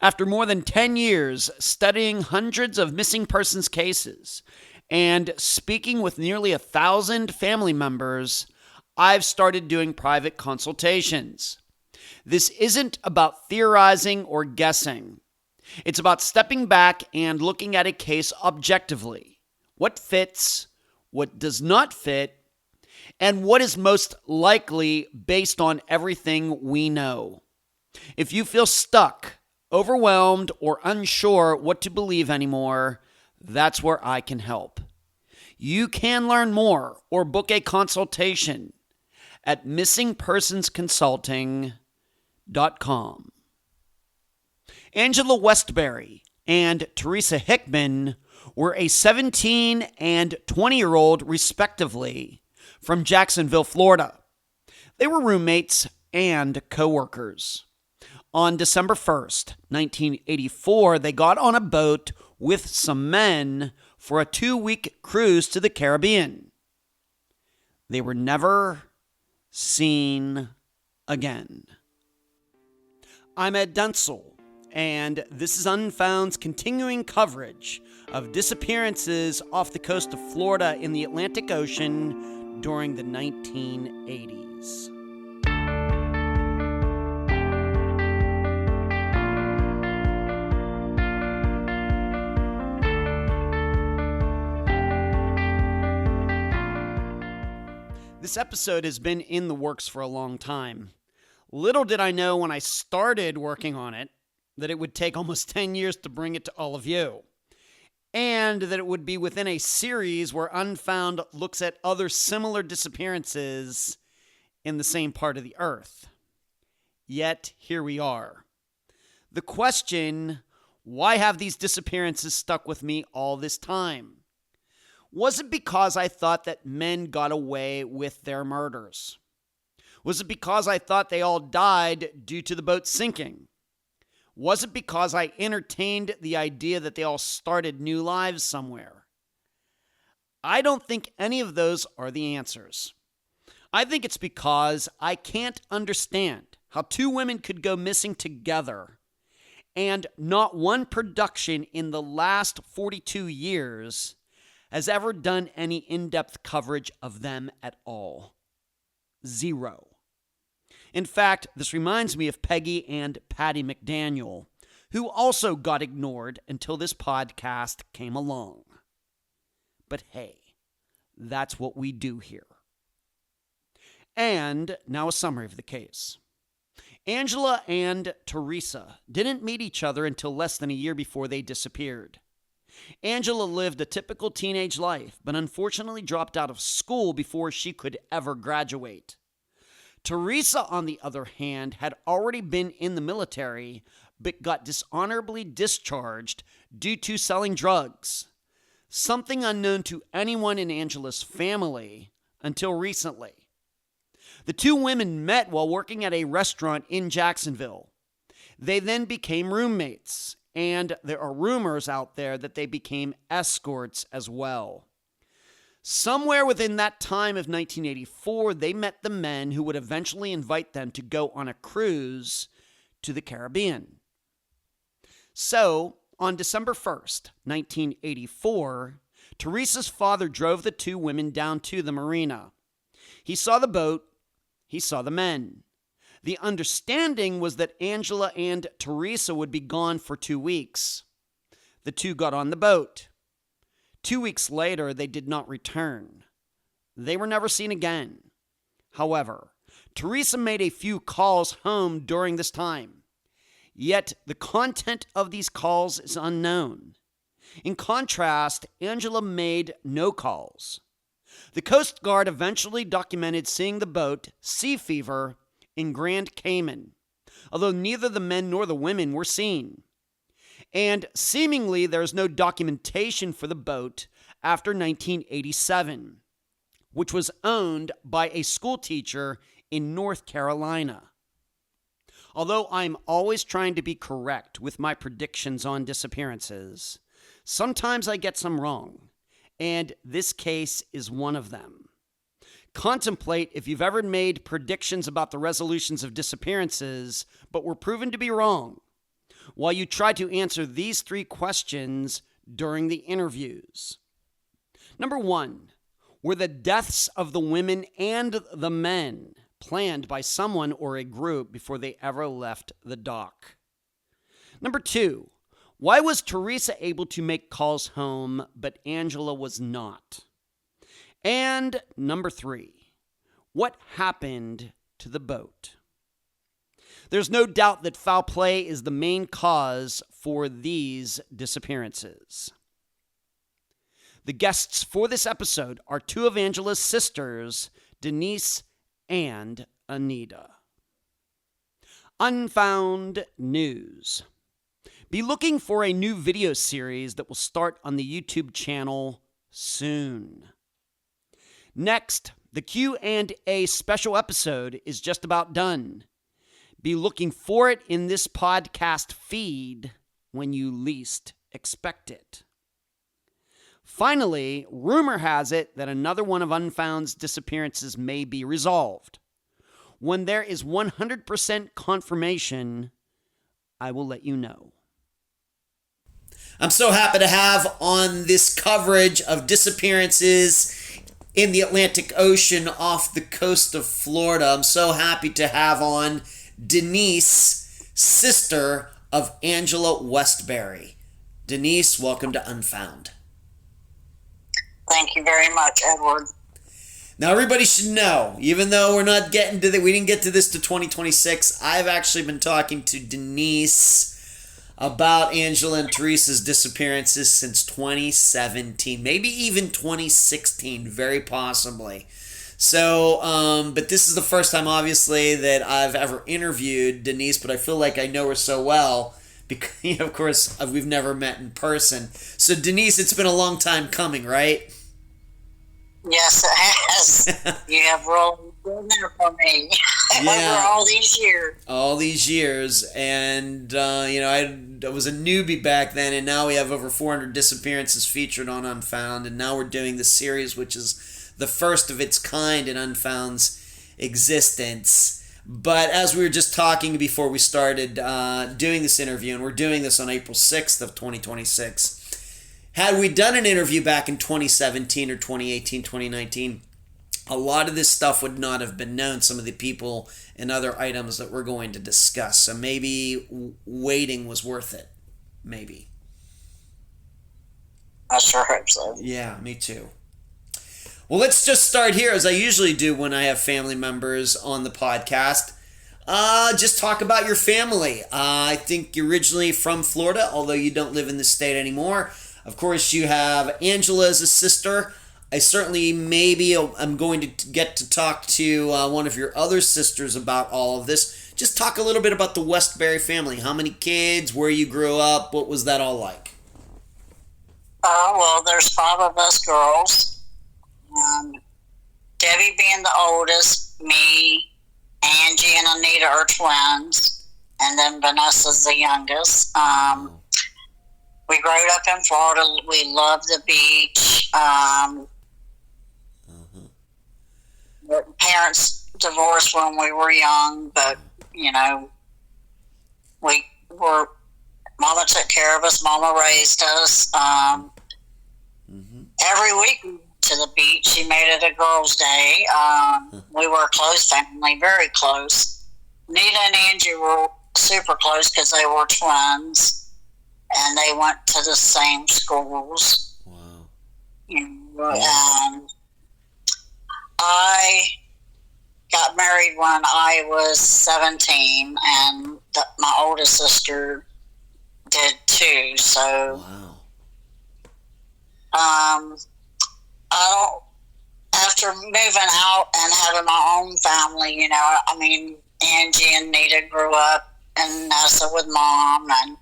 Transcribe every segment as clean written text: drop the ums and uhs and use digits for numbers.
After more than 10 years studying hundreds of missing persons cases and speaking with nearly 1,000 family members, I've started doing private consultations. This isn't about theorizing or guessing. It's about stepping back and looking at a case objectively. What fits, what does not fit, and what is most likely based on everything we know. If you feel stuck, overwhelmed, or unsure what to believe anymore, that's where I can help. You can learn more or book a consultation at missingpersonsconsulting.com. Angela Westberry and Theresa Hickmon were a 17 and 20-year-old, respectively, from Jacksonville, Florida. They were roommates and co-workers. On December 1st, 1984, they got on a boat with some men for a 2-week cruise to the Caribbean. They were never seen again. I'm Ed Dunsel, and this is Unfound's continuing coverage of disappearances off the coast of Florida in the Atlantic Ocean during the 1980s. This episode has been in the works for a long time. Little did I know when I started working on it that it would take almost 10 years to bring it to all of you, and that it would be within a series where Unfound looks at other similar disappearances in the same part of the earth. Yet, here we are. The question, why have these disappearances stuck with me all this time? Was it because I thought that men got away with their murders? Was it because I thought they all died due to the boat sinking? Was it because I entertained the idea that they all started new lives somewhere? I don't think any of those are the answers. I think it's because I can't understand how two women could go missing together and not one production in the last 42 years has ever done any in-depth coverage of them at all. Zero. In fact, this reminds me of Peggy and Patty McDaniel, who also got ignored until this podcast came along. But hey, that's what we do here. And now a summary of the case. Angela and Theresa didn't meet each other until less than a year before they disappeared. Angela lived a typical teenage life, but unfortunately dropped out of school before she could ever graduate. Theresa, on the other hand, had already been in the military, but got dishonorably discharged due to selling drugs, something unknown to anyone in Angela's family until recently. The two women met while working at a restaurant in Jacksonville. They then became roommates, and there are rumors out there that they became escorts as well. Somewhere within that time of 1984, they met the men who would eventually invite them to go on a cruise to the Caribbean. So, on December 1st, 1984, Theresa's father drove the two women down to the marina. He saw the boat, he saw the men. The understanding was that Angela and Theresa would be gone for 2 weeks. The two got on the boat. 2 weeks later, they did not return. They were never seen again. However, Theresa made a few calls home during this time. Yet, the content of these calls is unknown. In contrast, Angela made no calls. The Coast Guard eventually documented seeing the boat, Sea Fever, in Grand Cayman, although neither the men nor the women were seen. And seemingly there is no documentation for the boat after 1987, which was owned by a school teacher in North Carolina. Although I'm always trying to be correct with my predictions on disappearances, sometimes I get some wrong, and this case is one of them. Contemplate if you've ever made predictions about the resolutions of disappearances, but were proven to be wrong. while you try to answer these 3 questions during the interviews. Number 1, were the deaths of the women and the men planned by someone or a group before they ever left the dock? Number 2, why was Theresa able to make calls home, but Angela was not? And number 3, what happened to the boat? There's no doubt that foul play is the main cause for these disappearances. The guests for this episode are 2 of Angela's sisters, Denise and Anita. Unfound News. Be looking for a new video series that will start on the YouTube channel soon. Next, the Q&A special episode is just about done. Be looking for it in this podcast feed when you least expect it. Finally, rumor has it that another one of Unfound's disappearances may be resolved. When there is 100% confirmation, I will let you know. I'm so happy to have on this coverage of disappearances in the Atlantic Ocean off the coast of Florida. I'm so happy to have on Denise, sister of Angela Westberry. Denise, welcome to Unfound. Thank you very much, Edward. Now, everybody should know, even though we didn't get to this to 2026, I've actually been talking to Denise about Angela and Theresa's disappearances since 2017, maybe even 2016, very possibly. So, but this is the first time, obviously, that I've ever interviewed Denise, but I feel like I know her so well because, of course, we've never met in person. So, Denise, it's been a long time coming, right? Yes, it has. You have really been there for me over all these years. All these years, and I was a newbie back then, and now we have over 400 disappearances featured on Unfound, and now we're doing this series, which is the first of its kind in Unfound's existence. But as we were just talking before we started doing this interview, and we're doing this on April 6th of 2026, had we done an interview back in 2017 or 2018, 2019, a lot of this stuff would not have been known, some of the people and other items that we're going to discuss. So maybe waiting was worth it. Maybe. I sure hope so. Yeah, me too. Well, let's just start here, as I usually do when I have family members on the podcast. Just talk about your family. I think you're originally from Florida, although you don't live in the state anymore. Of course, you have Angela as a sister. I certainly I'm going to get to talk to one of your other sisters about all of this. Just talk a little bit about the Westberry family. How many kids, where you grew up, what was that all like? Well, there's 5 of us girls. Debbie being the oldest, me, Angie and Anita are twins, and then Vanessa's the youngest. We grew up in Florida. We love the beach. Parents divorced when we were young, but, Mama took care of us. Mama raised us. Every week to the beach. She made it a girls' day. We were a close family, very close. Anita and Angie were super close because they were twins. And they went to the same schools. Wow. I got married when I was 17, and my oldest sister did too. So, after moving out and having my own family, Angie and Nita grew up in Nessa with Mom, and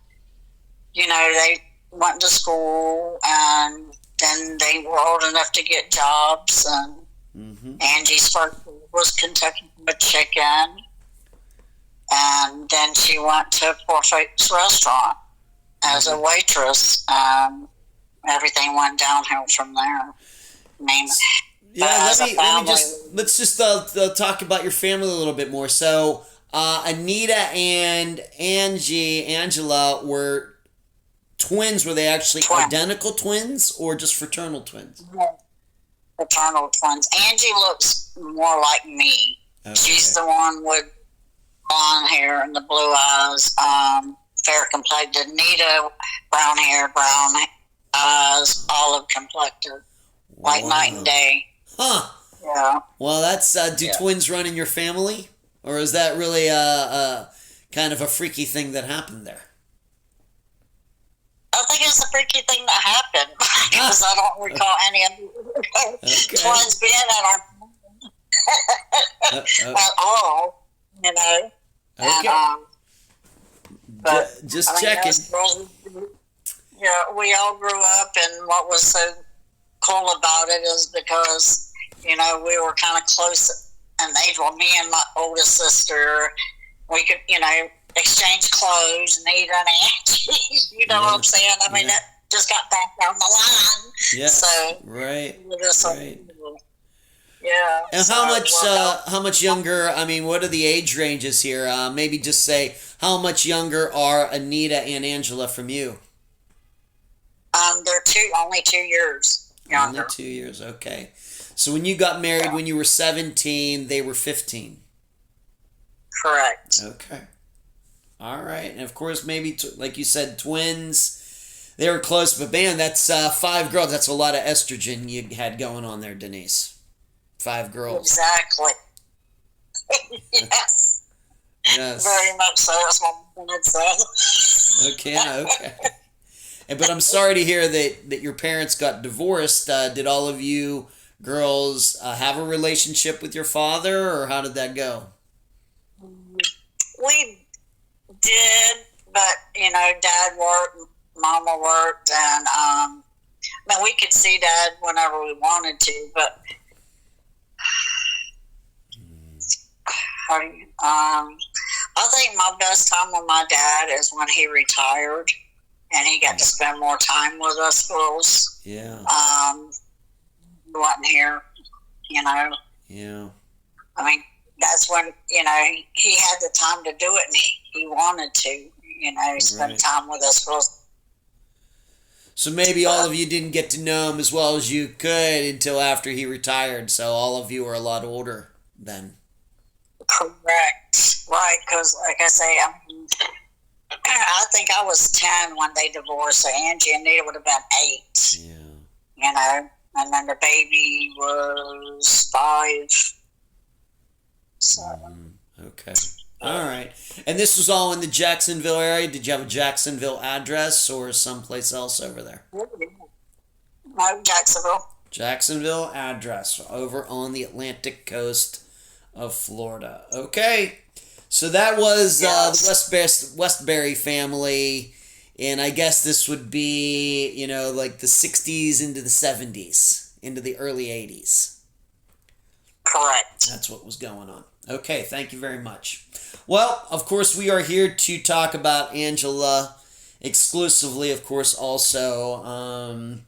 they went to school, and then they were old enough to get jobs, and Angie's first was Kentucky Fried Chicken, and then she went to Portfait's restaurant as a waitress. Everything went downhill from there. Let's just talk about your family a little bit more. So, Anita and Angela were twins. Were they actually identical twins or just fraternal twins? Fraternal twins. Angie looks more like me. Okay. She's the one with blonde hair and the blue eyes, fair complected. Anita, brown hair, brown eyes, olive complected, like night and day. Huh. Yeah. Well, that's do twins run in your family, or is that really a kind of a freaky thing that happened there? I think it's a freaky thing that happened because I don't recall any of the twins being in our at all, you know. Okay. And, but just checking. Yeah, we all grew up, and what was so cool about it is because, you know, we were kind of close in age. Well, me and my oldest sister, we could, you know, exchange clothes, Anita and Angie. You know what I'm saying? I mean, it just got back down the line. Yeah. So, right. Yeah. And so how much younger? I mean, what are the age ranges here? Maybe just say how much younger are Anita and Angela from you? They're only 2 years younger. Only 2 years. Okay. So when you got married when you were 17, they were 15. Correct. Okay. All right. And of course, maybe like you said, twins. They were close, but man, that's 5 girls. That's a lot of estrogen you had going on there, Denise. 5 girls. Exactly. Yes. Yes. Very much so. That's what I'm going to say. Okay. But I'm sorry to hear that your parents got divorced. Did all of you girls have a relationship with your father, or how did that go? We did, but, you know, Dad worked, Mama worked, and I mean, we could see Dad whenever we wanted to, but I think my best time with my dad is when he retired and he got to spend more time with us girls. Yeah. He wasn't here, you know. Yeah. I mean, that's when, you know, he had the time to do it, and he wanted to, you know, spend time with us girls. So maybe all of you didn't get to know him as well as you could until after he retired, so all of you were a lot older then. Correct. Right, because like I say, I think I was 10 when they divorced, so Angie and Anita would have been 8. Yeah. You know, and then the baby was 5. So. Okay. All right. And this was all in the Jacksonville area? Did you have a Jacksonville address or someplace else over there? No, Jacksonville. Jacksonville address over on the Atlantic coast of Florida. Okay. So that was the Westberry family, and I guess this would be, you know, like the 60s into the 70s, into the early 80s. Correct. That's what was going on. Okay, thank you very much. Well, of course, we are here to talk about Angela exclusively, of course, also.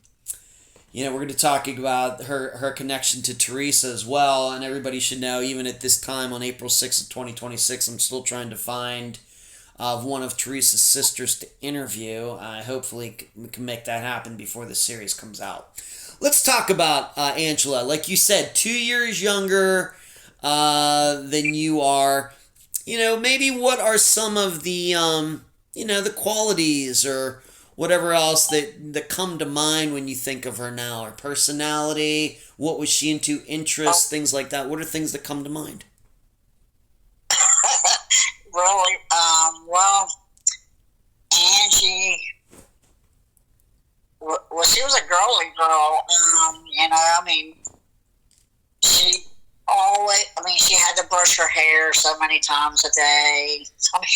You know, we're going to talk about her connection to Theresa as well, and everybody should know, even at this time on April 6th of 2026, I'm still trying to find one of Theresa's sisters to interview. I hopefully we can make that happen before the series comes out. Let's talk about Angela. Like you said, 2 years younger than you are. You know, maybe what are some of the, you know, the qualities or whatever else that come to mind when you think of her now? Her personality, what was she into, interests, things like that. What are things that come to mind? Really? Well, Angie, well, she was a girly girl. You know, I mean, she she had to brush her hair so many times a day. I mean,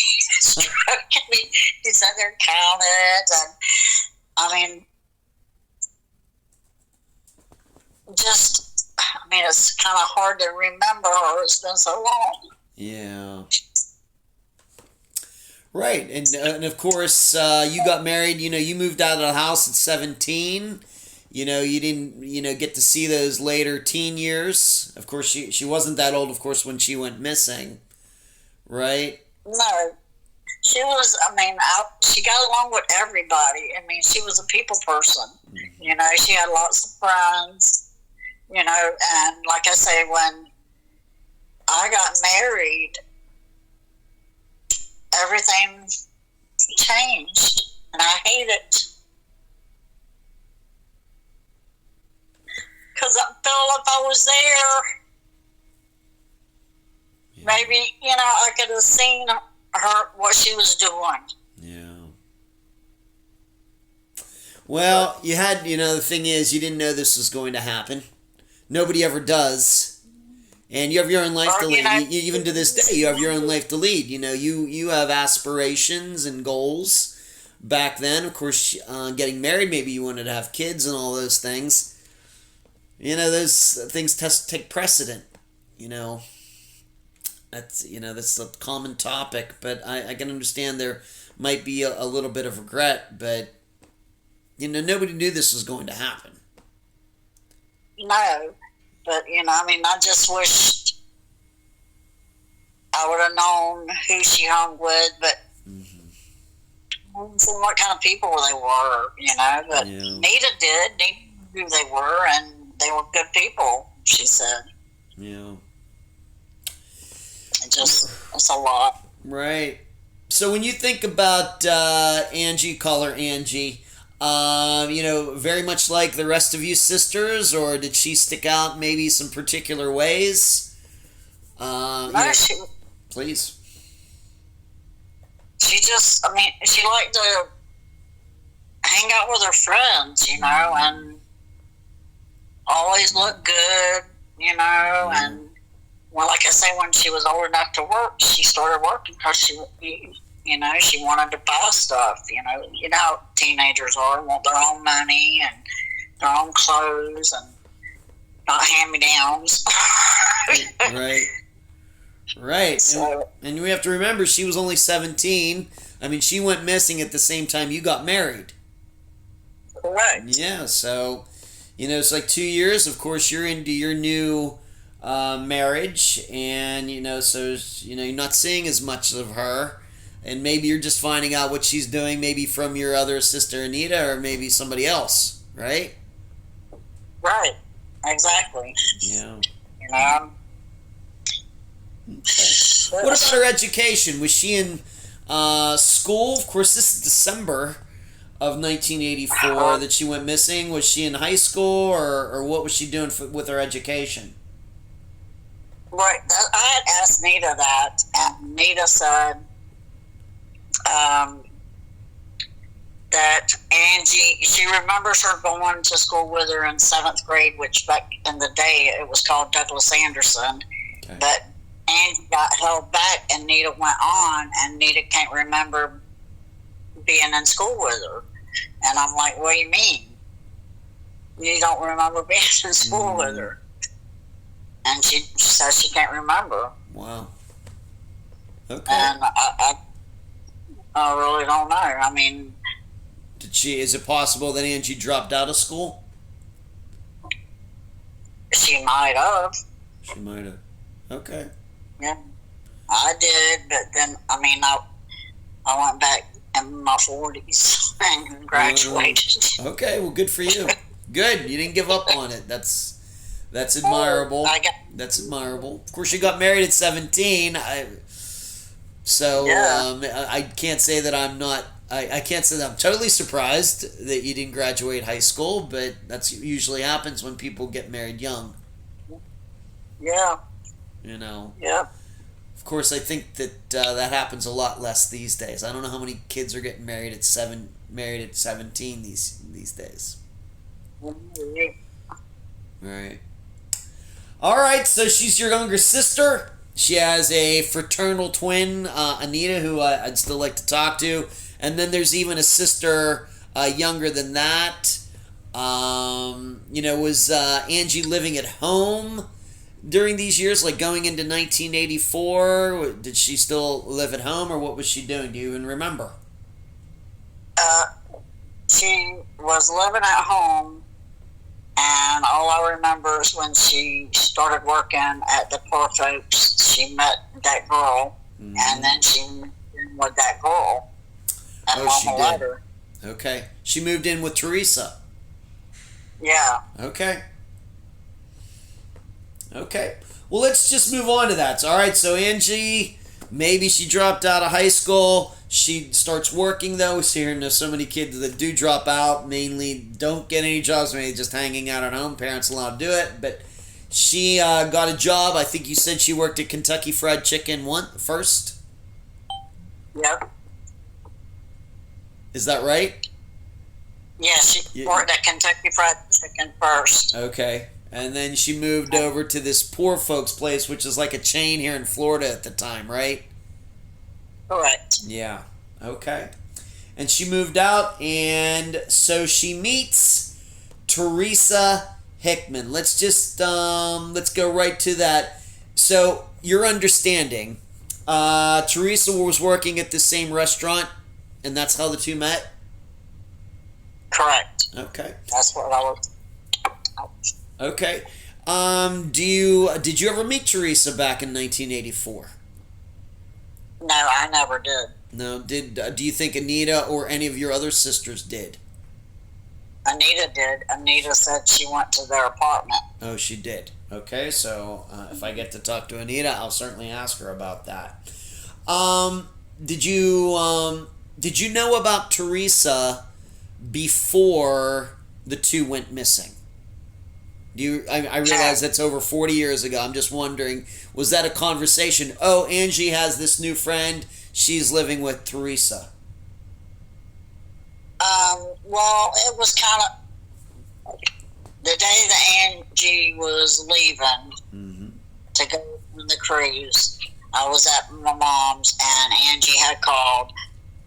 she sat there and counted, and I mean, it's kind of hard to remember her. It's been so long. Yeah. Right, and of course, you got married. You know, you moved out of the house at 17. You know, you didn't, get to see those later teen years. Of course, she wasn't that old, of course, when she went missing. right? No. She was, she got along with everybody. I mean, she was a people person. You know, she had lots of friends, you know, and like I say, when I got married, everything changed, and I hate it. Because I felt if I was there, maybe, you know, I could have seen her, what she was doing. Yeah. Well, you had, you know, the thing is, you didn't know this was going to happen. Nobody ever does. And you have your own life to lead. You know, even to this day, you have your own life to lead. You know, you have aspirations and goals. Back then, of course, getting married, maybe you wanted to have kids and all those things. You know, those things take precedent. You know, that's a common topic. But I can understand there might be a little bit of regret. But, you know, nobody knew this was going to happen. No. But, you know, I mean, I just wished I would have known who she hung with, but from what kind of people they were, you know. But Anita did. Nita knew who they were, and they were good people, she said. Yeah. It's a lot. Right. So when you think about Angie, call her Angie, you know, very much like the rest of you sisters, or did she stick out maybe some particular ways? Please. She just, I mean, she liked to hang out with her friends, you know, and always look good, you know, and, well, like I say, when she was old enough to work, she started working because she wanted to buy stuff, you know how teenagers are, want their own money and their own clothes and not hand-me-downs. Right. So, and we have to remember, she was only 17. I mean, she went missing at the same time you got married. Correct. Yeah, so, you know, it's like 2 years. Of course, you're into your new marriage, and, you know, so, you know, you're not seeing as much of her. And maybe you're just finding out what she's doing, maybe from your other sister, Anita, or maybe somebody else, right? Right. Exactly. Yeah. You know? What about her education? Was she in school? Of course, this is December of 1984 that she went missing. Was she in high school, or what was she doing with her education? Right. I had asked Nita that, and Nita said that Angie, she remembers her going to school with her in 7th grade, which back in the day it was called Douglas Anderson. Okay. But Angie got held back, and Nita went on, and Nita can't remember being in school with her. And I'm like, what do you mean? You don't remember being in school with her? And she says she can't remember. Wow. Okay. And I really don't know. I mean, is it possible that Angie dropped out of school? She might have. She might have. Okay. Yeah, I did, but then, I mean, I went back in my 40s and graduated. Okay, well, good for you. Good, you didn't give up on it. That's admirable. That's admirable. Of course, you got married at 17. I can't say that I'm not. I can't say that I'm totally surprised that you didn't graduate high school, but that's usually happens when people get married young. Yeah. You know. Yeah. Of course, I think that that happens a lot less these days. I don't know how many kids are getting married at 17 these days. Right. All right. So she's your younger sister. She has a fraternal twin, Anita, who I'd still like to talk to, and then there's even a sister younger than that. You know, was Angie living at home during these years, like going into 1984? Did she still live at home, or what was she doing? Do you even remember? She was living at home, and all I remember is when she started working at the poor folks, she met that girl, And then she moved in with that girl. And Oh, she Mama did. let her. Okay. She moved in with Theresa. Yeah. Okay. Okay. Well, let's just move on to that. All right, so Angie, maybe she dropped out of high school. She starts working, though. We're hearing so many kids that do drop out, mainly don't get any jobs, maybe just hanging out at home. Parents allowed to do it. But she got a job. I think you said she worked at Kentucky Fried Chicken first. Yep. Is that right? Yeah, she worked at Kentucky Fried Chicken first. Okay. And then she moved over to this poor folks place, which is like a chain here in Florida at the time, right? Correct. Yeah. Okay. And she moved out, and so she meets Theresa Hickmon. Let's just let's go right to that. So your understanding, Theresa was working at the same restaurant, and that's how the two met. Correct. Okay. That's what I was. Okay. Did you ever meet Theresa back in 1984? No, I never did. No. Do you think Anita or any of your other sisters did? Anita did. Anita said she went to their apartment. Oh, she did. Okay, so if I get to talk to Anita, I'll certainly ask her about that. Did you know about Theresa before the two went missing? I realize that's over 40 years ago. I'm just wondering, was that a conversation? Oh, Angie has this new friend. She's living with Theresa. Well, it was kind of the day that Angie was leaving to go on the cruise. I was at my mom's, and Angie had called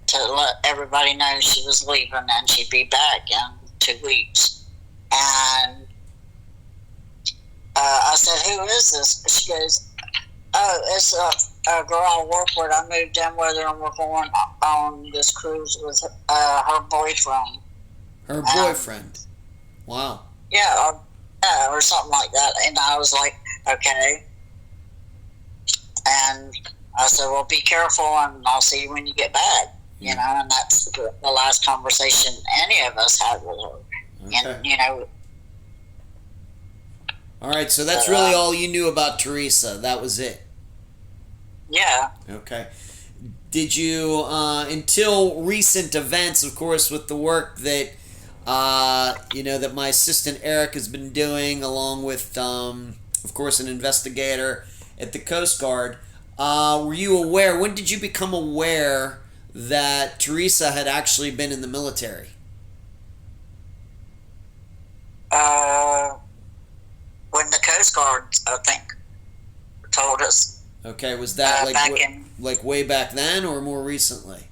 to let everybody know she was leaving and she'd be back in 2 weeks. And I said, "Who is this?" She goes, "Oh, it's a girl I work with. I moved in with her, and we're going on this cruise with her boyfriend." Her boyfriend. Wow. Yeah, or something like that. And I was like, "Okay." And I said, "Well, be careful, and I'll see you when you get back." You know, and that's the last conversation any of us had with her. Okay. And, you know. All right, so that's really all you knew about Theresa. That was it. Yeah. Okay. Did you, until recent events, of course, with the work that, that my assistant Eric has been doing, along with, of course, an investigator at the Coast Guard, were you aware, when did you become aware that Theresa had actually been in the military? When the Coast Guard, I think, told us. Okay, was that like way back then or more recently?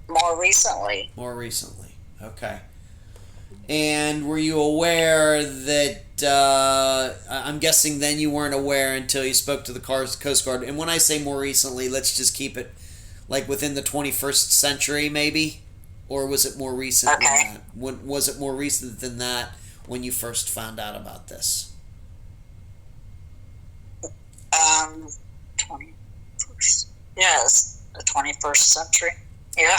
More recently. More recently. Okay. And were you aware that, I'm guessing then you weren't aware until you spoke to the Coast Guard. And when I say more recently, let's just keep it like within the 21st century maybe? Or was it more recent than that? Was it more recent than that when you first found out about this? 21st. Yes, the 21st century. Yeah.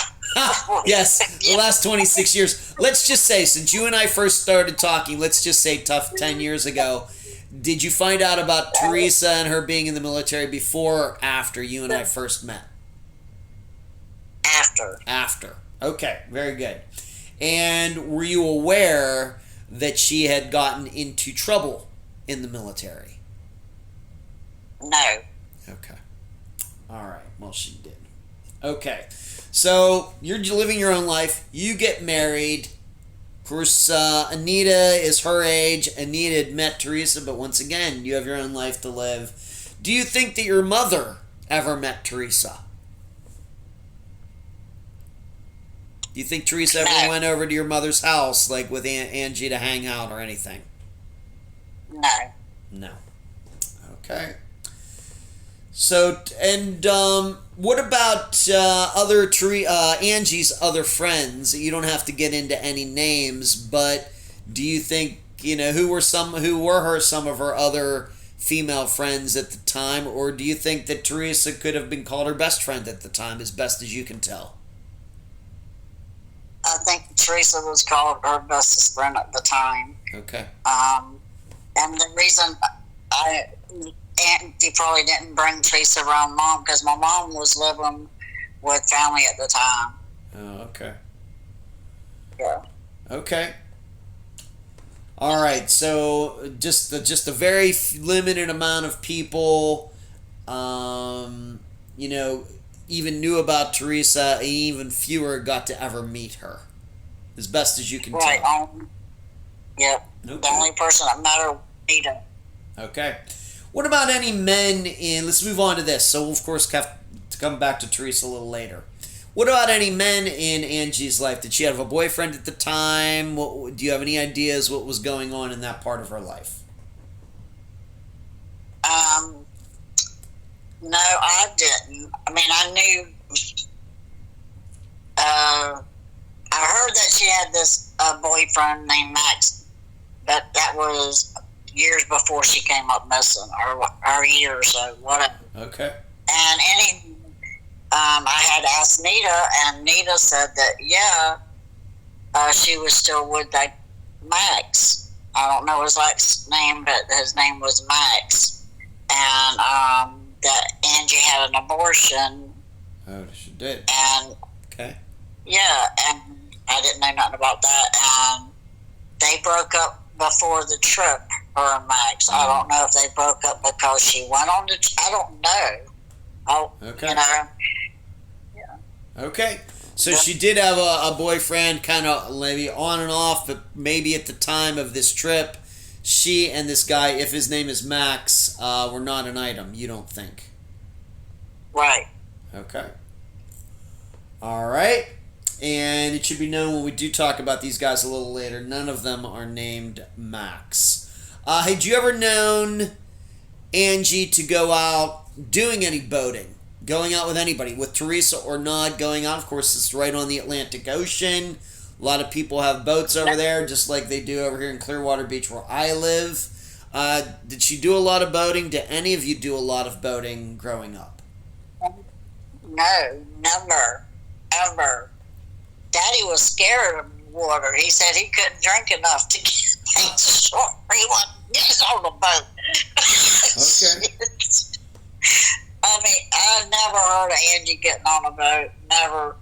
Yes, the last 26 years. Let's just say, since you and I first started talking, let's just say 10 years ago, did you find out about Theresa and her being in the military before or after you and I first met? After. Okay, very good. And were you aware that she had gotten into trouble in the military? No. Okay. All right. Well, she did. Okay. So you're living your own life. You get married. Of course, Anita is her age. Anita had met Theresa, but once again, you have your own life to live. Do you think that your mother ever met Theresa? Do you think Theresa ever went over to your mother's house, like with Angie, to hang out or anything? No. No. Okay. So, and what about Angie's other friends? You don't have to get into any names, but do you think, who were some of her other female friends at the time, or do you think that Theresa could have been called her best friend at the time, as best as you can tell? I think Theresa was called her bestest friend at the time. Okay. And the reason Auntie probably didn't bring Theresa around Mom, because my mom was living with family at the time. Oh, okay. Yeah. Okay. All right. So just a very limited amount of people, even knew about Theresa, and even fewer got to ever meet her, as best as you can tell. Yep. Okay. The only person that met her was Anita. Okay. What about any men in... Let's move on to this. So, we'll, of course, have to come back to Theresa a little later. What about any men in Angie's life? Did she have a boyfriend at the time? Do you have any ideas what was going on in that part of her life? No, I didn't. I mean, I knew... I heard that she had this boyfriend named Max, but that was years before she came up missing, or a year or so, whatever. Okay. And I had asked Nita, and Nita said that, she was still with that Max. I don't know his last name, but his name was Max. And that Angie had an abortion. Oh, she did. And okay. Yeah, and I didn't know nothing about that. And they broke up before the trip, her and Max. I don't know if they broke up because she went on the I don't know. Okay. Yeah. Okay. So she did have a boyfriend, kind of maybe on and off, but maybe at the time of this trip, she and this guy, if his name is Max, were not an item, you don't think? Right. Okay. All right. And it should be known when we do talk about these guys a little later, none of them are named Max. Had you ever known Angie to go out doing any boating? Going out with anybody, with Theresa or not, going out? Of course, it's right on the Atlantic Ocean. A lot of people have boats over there, just like they do over here in Clearwater Beach where I live. Did she do a lot of boating? Did any of you do a lot of boating growing up? No, never, ever. Daddy was scared of water. He said he couldn't drink enough to get short. He wouldn't get on the boat. Okay. I mean, I never heard of Angie getting on a boat. Never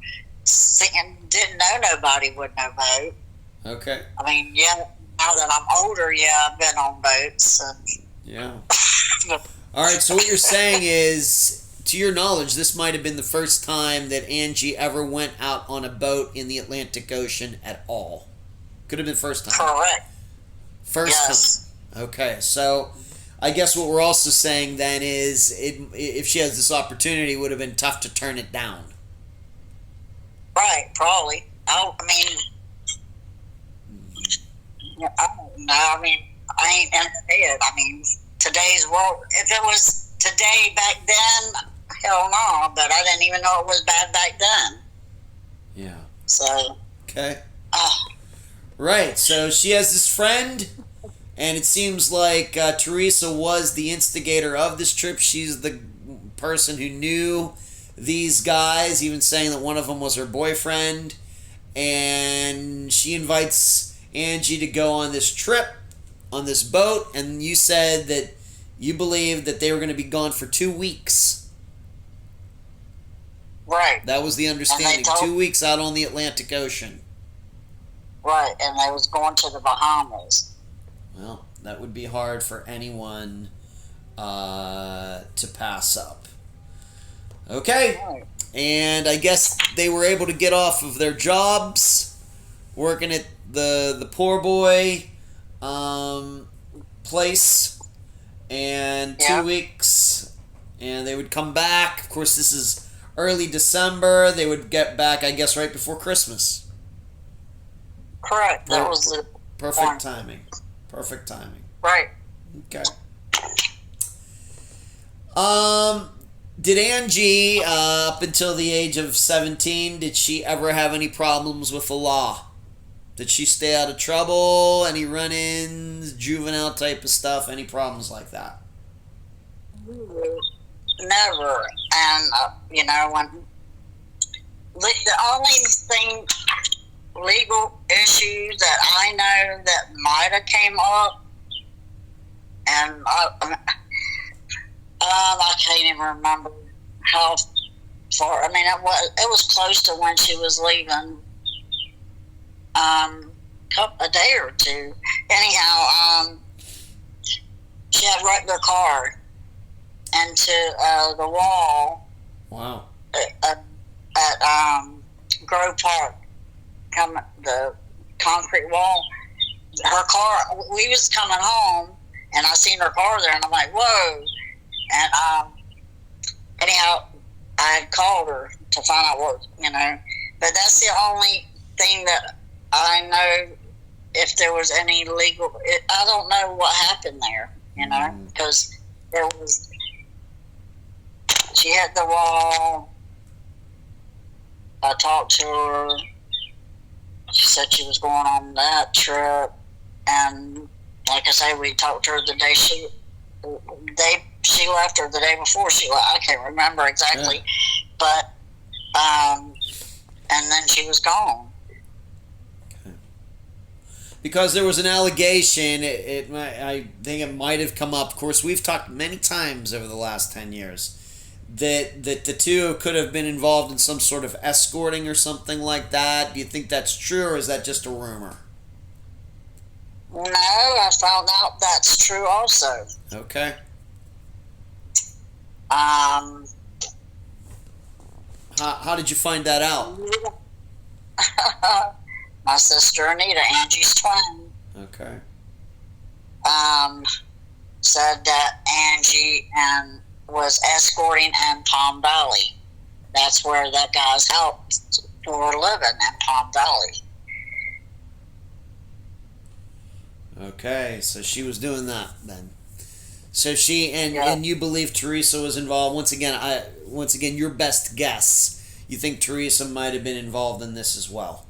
seen, didn't know nobody with no boat. Okay. I mean, now that I'm older, I've been on boats. And yeah. All right, so what you're saying is, to your knowledge, this might have been the first time that Angie ever went out on a boat in the Atlantic Ocean at all. Could have been first time. Correct. First time. Okay, so I guess what we're also saying then is, if she has this opportunity, it would have been tough to turn it down. Right, probably. I don't know. I mean, I ain't in the head. I mean, today's world, if it was today back then, hell no, but I didn't even know it was bad back then. Yeah. So. Okay. Right, so she has this friend, and it seems like Theresa was the instigator of this trip. She's the person who knew these guys, even saying that one of them was her boyfriend, and she invites Angie to go on this trip, on this boat, and you said that you believed that they were going to be gone for 2 weeks. Right. That was the understanding. 2 weeks out on the Atlantic Ocean. Right, and they was going to the Bahamas. Well, that would be hard for anyone to pass up. Okay. Right. And I guess they were able to get off of their jobs, working at the poor boy place, and 2 weeks, and they would come back. Of course, this is early December. They would get back, I guess, right before Christmas. Correct. That was the perfect timing. Perfect timing. Right. Okay. Did Angie, up until the age of 17, did she ever have any problems with the law? Did she stay out of trouble? Any run-ins, juvenile type of stuff? Any problems like that? Never. And, you know, when the only thing, legal issue that I know that might have came up, and I can't even remember how far. I mean, it was close to when she was leaving, a day or two. Anyhow, she had wrecked her car into the wall. Wow. At Grove Park, the concrete wall. Her car. We was coming home, and I seen her car there, and I'm like, whoa. And anyhow, I had called her to find out what, you know. But that's the only thing that I know. If there was any legal, I don't know what happened there, you know, because there was. She hit the wall. I talked to her. She said she was going on that trip, and like I say, we talked to her the day she left, or the day before she left. I can't remember exactly, but and then she was gone. Okay. Because there was an allegation, I think it might have come up. Of course, we've talked many times over the last 10 years. That the two could have been involved in some sort of escorting or something like that. Do you think that's true, or is that just a rumor? No, I found out that's true also. Okay. How did you find that out? My sister Anita, Angie's twin. Okay. Said that Angie was escorting in Palm Valley. That's where that guy's house for a living, in Palm Valley. Okay, so she was doing that then. So she and you believe Theresa was involved. Once again, your best guess. You think Theresa might have been involved in this as well?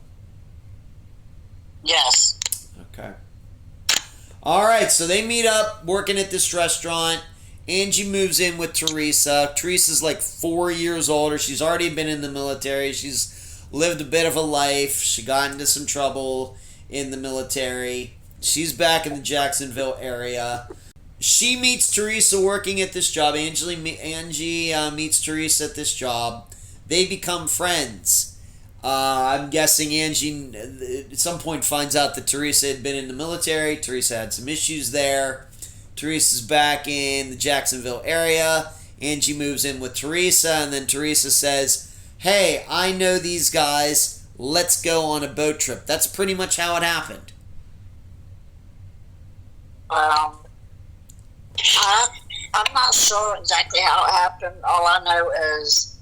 Yes. Okay. All right, so they meet up working at this restaurant. Angie moves in with Theresa. Theresa's like 4 years older. She's already been in the military. She's lived a bit of a life. She got into some trouble in the military. She's back in the Jacksonville area. She meets Theresa working at this job. Angie meets Theresa at this job. They become friends. I'm guessing Angie at some point finds out that Theresa had been in the military. Theresa had some issues there. Theresa's back in the Jacksonville area. Angie moves in with Theresa, and then Theresa says, hey, I know these guys. Let's go on a boat trip. That's pretty much how it happened. I'm not sure exactly how it happened. All I know is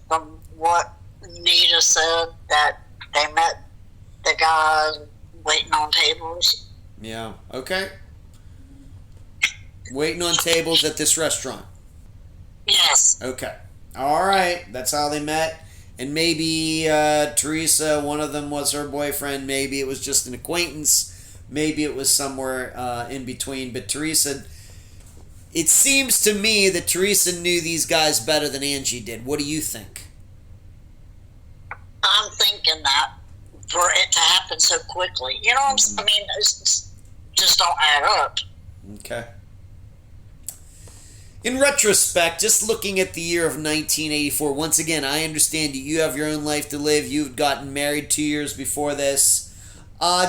from what Anita said that they met the guy waiting on tables. Yeah, okay. Waiting on tables at this restaurant. Yes. Okay. All right. That's how they met. And maybe Theresa, one of them was her boyfriend. Maybe it was just an acquaintance. Maybe it was somewhere in between. But Theresa, it seems to me that Theresa knew these guys better than Angie did. What do you think? I'm thinking that for it to happen so quickly. You know what I'm saying? I mean, it's just don't add up. Okay. In retrospect, just looking at the year of 1984, once again, I understand you have your own life to live. You've gotten married 2 years before this.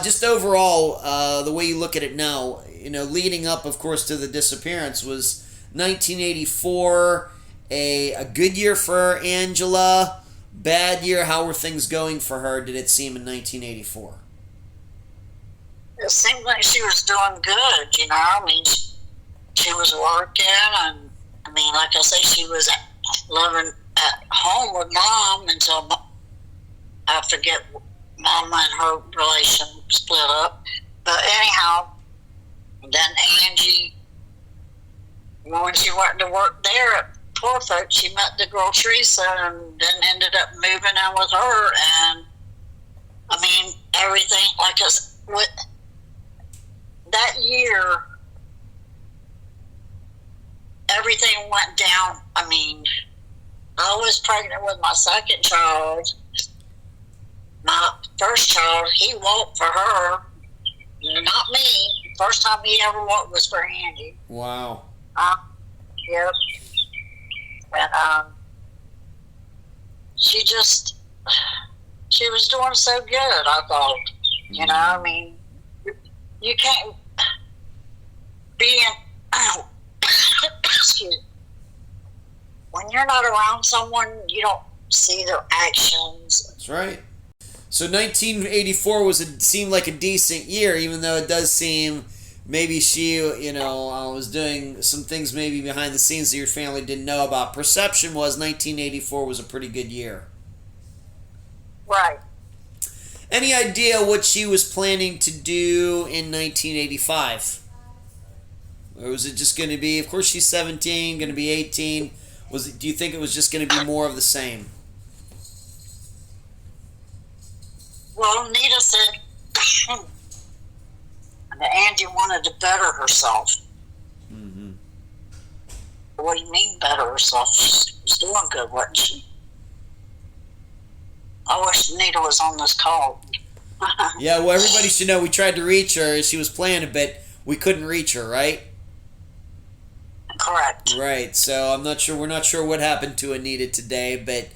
Just overall, the way you look at it now, you know, leading up, of course, to the disappearance was 1984, a good year for Angela, bad year. How were things going for her, did it seem, in 1984? It seemed like she was doing good, you know. I mean, she was working, and I mean, like I say, she was living at home with Mom until I forget Mom and her relation split up. But anyhow, then Angie, when she went to work there at Poor Folks, she met the girl Theresa, and then ended up moving in with her. And I mean, everything like us with that year. everything went down. I mean, I was pregnant with my second child. My first child, he walked for her, not me. First time he ever walked was for Andy. Wow. Yep. And she was doing so good, I thought. You know, I mean, you can't be in, excuse me. When you're not around someone, you don't see their actions. That's right. So 1984 seemed like a decent year, even though it does seem maybe she, was doing some things maybe behind the scenes that your family didn't know about. Perception was 1984 was a pretty good year. Right. Any idea what she was planning to do in 1985? Or was it just going to be, of course she's 17, going to be 18. Do you think it was just going to be more of the same? Well, Anita said that Angie wanted to better herself. Mm-hmm. What do you mean better herself? She was doing good, wasn't she? I wish Anita was on this call. Yeah, well, everybody should know we tried to reach her. She was playing a bit. We couldn't reach her, right? Correct. Right, so we're not sure what happened to Anita today, but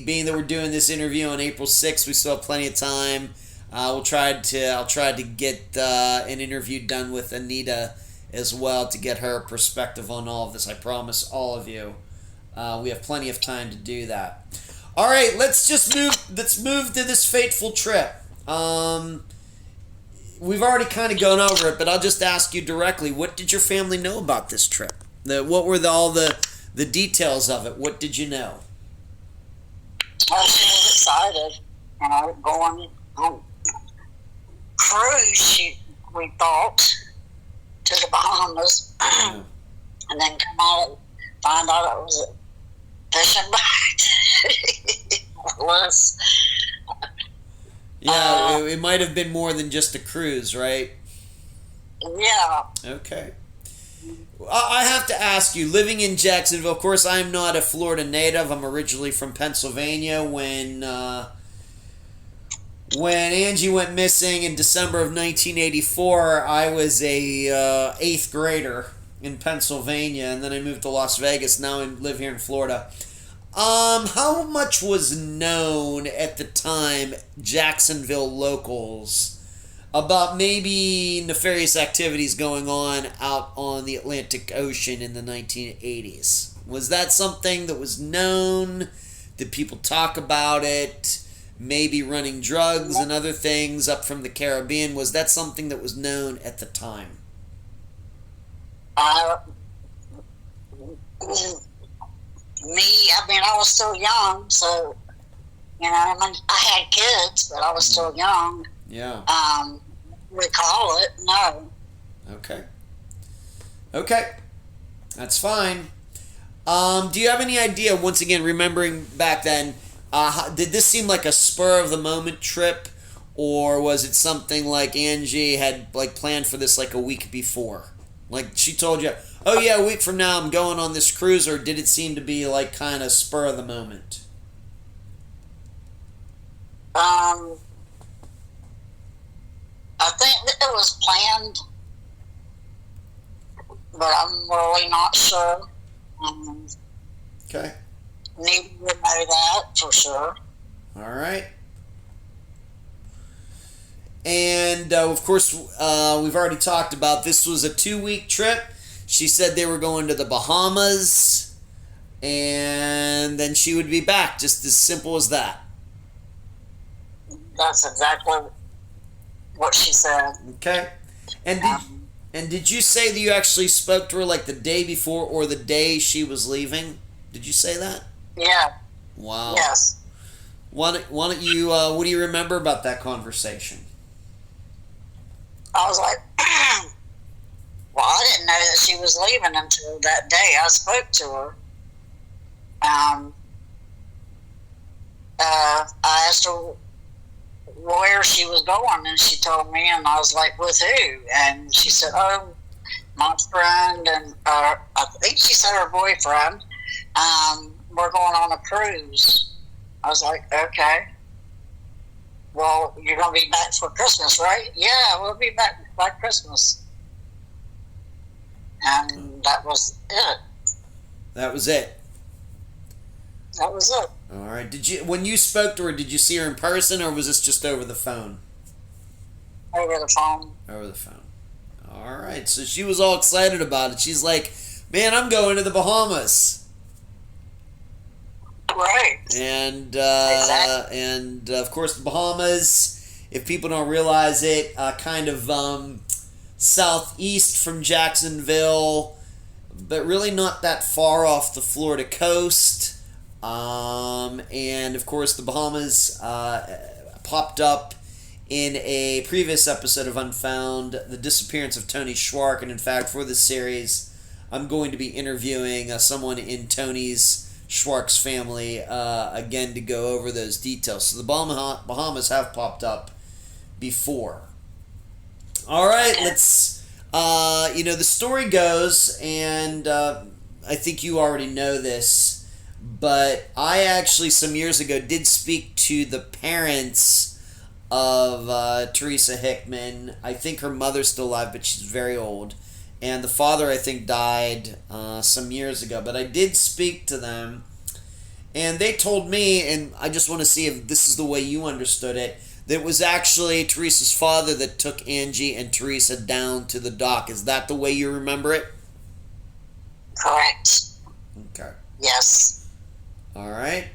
being that we're doing this interview on April 6th, we still have plenty of time. I'll try to get an interview done with Anita as well to get her perspective on all of this. I promise all of you, we have plenty of time to do that. All right, let's move to this fateful trip. We've already kind of gone over it, but I'll just ask you directly, what did your family know about this trip? What were all the details of it? What did you know? Well, she was excited, going on cruise, we thought, to the Bahamas, Yeah. and then come out and find out it was a fishing boat. Less. Yeah, it might have been more than just a cruise, right? Yeah. Okay. I have to ask you, living in Jacksonville, of course, I'm not a Florida native. I'm originally from Pennsylvania. When Angie went missing in December of 1984, I was a 8th grader in Pennsylvania, and then I moved to Las Vegas. Now I live here in Florida. How much was known at the time, Jacksonville locals, about maybe nefarious activities going on out on the Atlantic Ocean in the 1980s? Was that something that was known? Did people talk about it? Maybe running drugs and other things up from the Caribbean? Was that something that was known at the time? I was still young, so, I had kids, but I was still young. Yeah. Recall it, no. Okay. That's fine. Do you have any idea, once again, remembering back then, did this seem like a spur-of-the-moment trip, or was it something like Angie had planned for this a week before? Like she told you, oh yeah, a week from now I'm going on this cruise, or did it seem to be kind of spur-of-the-moment? I think that it was planned, but I'm really not sure. Okay. Need to know that for sure. All right. And of course, we've already talked about this was a 2-week trip. She said they were going to the Bahamas, and then she would be back. Just as simple as that. That's exactly what she said. Okay. And did you say that you actually spoke to her the day before or the day she was leaving? Did you say that? Yeah. Wow. Yes. Why don't you? What do you remember about that conversation? I was like, well, I didn't know that she was leaving until that day I spoke to her. I asked her where she was going, and she told me, and I was like, with who? And she said, oh, my friend and I think she said her boyfriend, we're going on a cruise. I was like, okay. Well, you're going to be back for Christmas, right? Yeah, we'll be back by Christmas. And that was it. That was it. That was it. All right. When you spoke to her, did you see her in person, or was this just over the phone? Over the phone. Over the phone. All right. So she was all excited about it. She's like, man, I'm going to the Bahamas. Right. And exactly. And of course the Bahamas, if people don't realize it, kind of southeast from Jacksonville, but really not that far off the Florida coast. And of course the Bahamas popped up in a previous episode of Unfound, the disappearance of Tony Schwark. And in fact, for this series, I'm going to be interviewing someone in Tony's Schwark's family again to go over those details. So the Bahamas have popped up before. All right, let's, the story goes, and I think you already know this, but I actually some years ago did speak to the parents of Theresa Hickmon. I think her mother's still alive, but she's very old. And the father, I think, died some years ago. But I did speak to them, and they told me, and I just want to see if this is the way you understood it, that it was actually Teresa's father that took Angie and Theresa down to the dock. Is that the way you remember it? Correct. Okay. Yes. All right.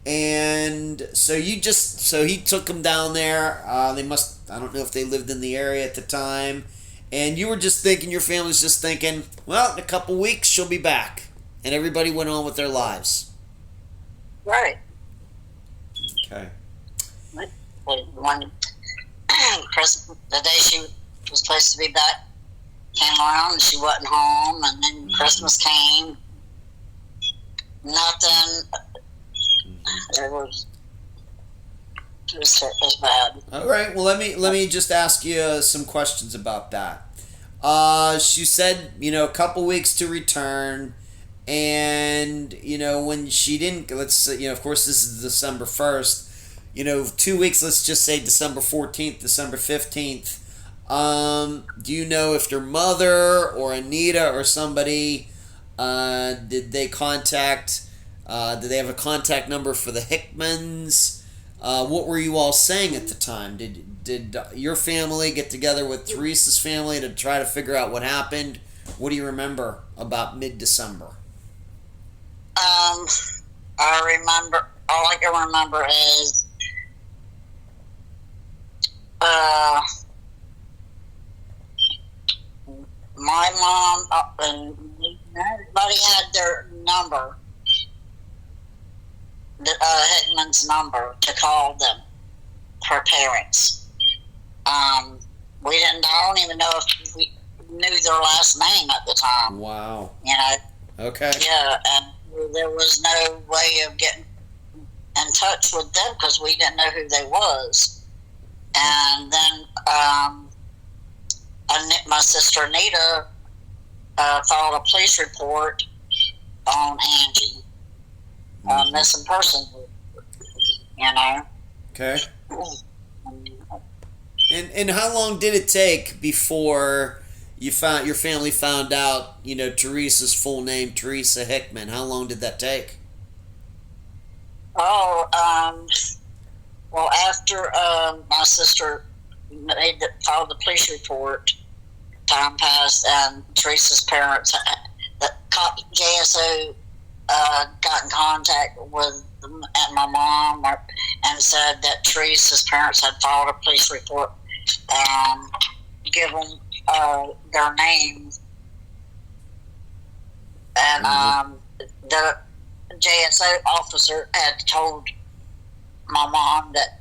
And so he took them down there. I don't know if they lived in the area at the time. And you were just thinking, your family's just thinking, well, in a couple weeks she'll be back. And everybody went on with their lives. Right. Okay. When Christmas, the day she was supposed to be back, came around and she wasn't home, and then Christmas came. Nothing. It was bad. All right. Well, let me just ask you some questions about that. She said, a couple weeks to return, and when she didn't, let's say, of course this is December 1st. 2 weeks. Let's just say December 14th, December 15th. Do you know if their mother or Anita or somebody did they contact? Did they have a contact number for the Hickmons? What were you all saying at the time? Did your family get together with Theresa's family to try to figure out what happened? What do you remember about mid-December? I remember. All I can remember is my mom and everybody had their number. Hickman's number to call them, her parents. I don't even know if we knew their last name at the time. Wow. Okay. Yeah, and there was no way of getting in touch with them because we didn't know who they was. And then my sister Anita filed a police report on Angie. Missing person, Okay. And how long did it take before your family found out, Teresa's full name, Theresa Hickmon? How long did that take? Well, after my sister filed the police report, time passed, and Teresa's parents, the JSO, got in contact with my mom and said that Teresa's parents had filed a police report and given their names. And the JSO officer had told my mom that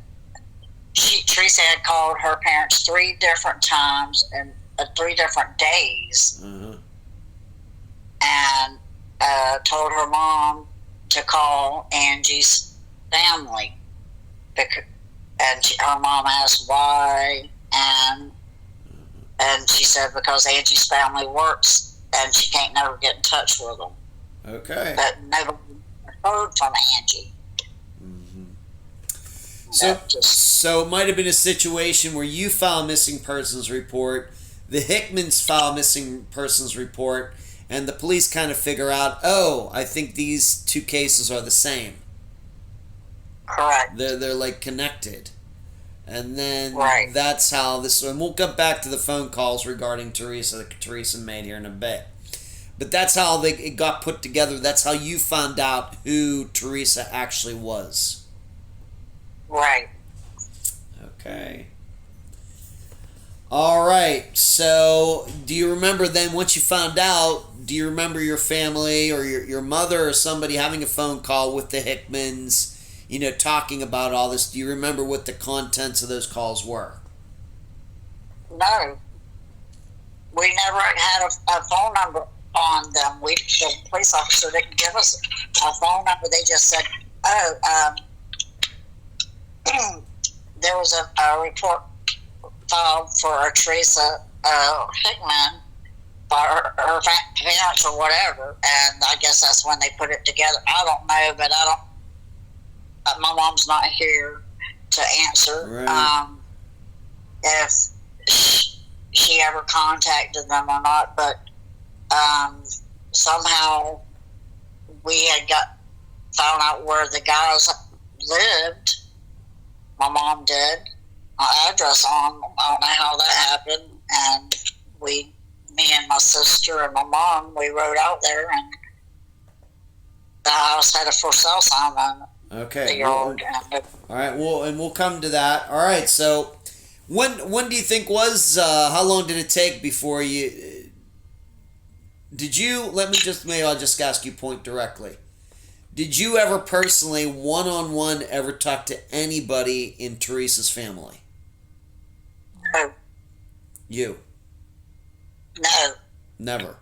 Theresa had called her parents 3 different times and 3 different days. And told her mom to call Angie's family, and her mom asked why, and And she said because Angie's family works and she can't never get in touch with them. Okay. But never heard from Angie. So it might have been a situation where you file a missing persons report, the Hickmons file a missing persons report, and the police kind of figure out, oh, I think these two cases are the same. Correct. They're like connected. And then right. That's how this, and we'll get back to the phone calls regarding Theresa that Theresa made here in a bit. But that's how it got put together. That's how you found out who Theresa actually was. Right. Okay. All right. So, do you remember then, once you found out, do you remember your family or your mother or somebody having a phone call with the Hickmons, talking about all this? Do you remember what the contents of those calls were? No. We never had a phone number on them. The police officer didn't give us a phone number. They just said, there was a report filed for Theresa Hickmon by her parents or whatever, and I guess that's when they put it together. I don't know, but my mom's not here to answer if she ever contacted them or not, but somehow we had found out where the guys lived. My mom did. My address on them. I don't know how that happened. And me and my sister and my mom, we rode out there, and the house had a for sale sign on it. Okay. All right. Well, and we'll come to that. All right. So, when do you think was? How long did it take before you? Did you? Maybe I'll just ask you point directly. Did you ever personally, one-on-one, ever talk to anybody in Theresa's family? No. You? No. Never?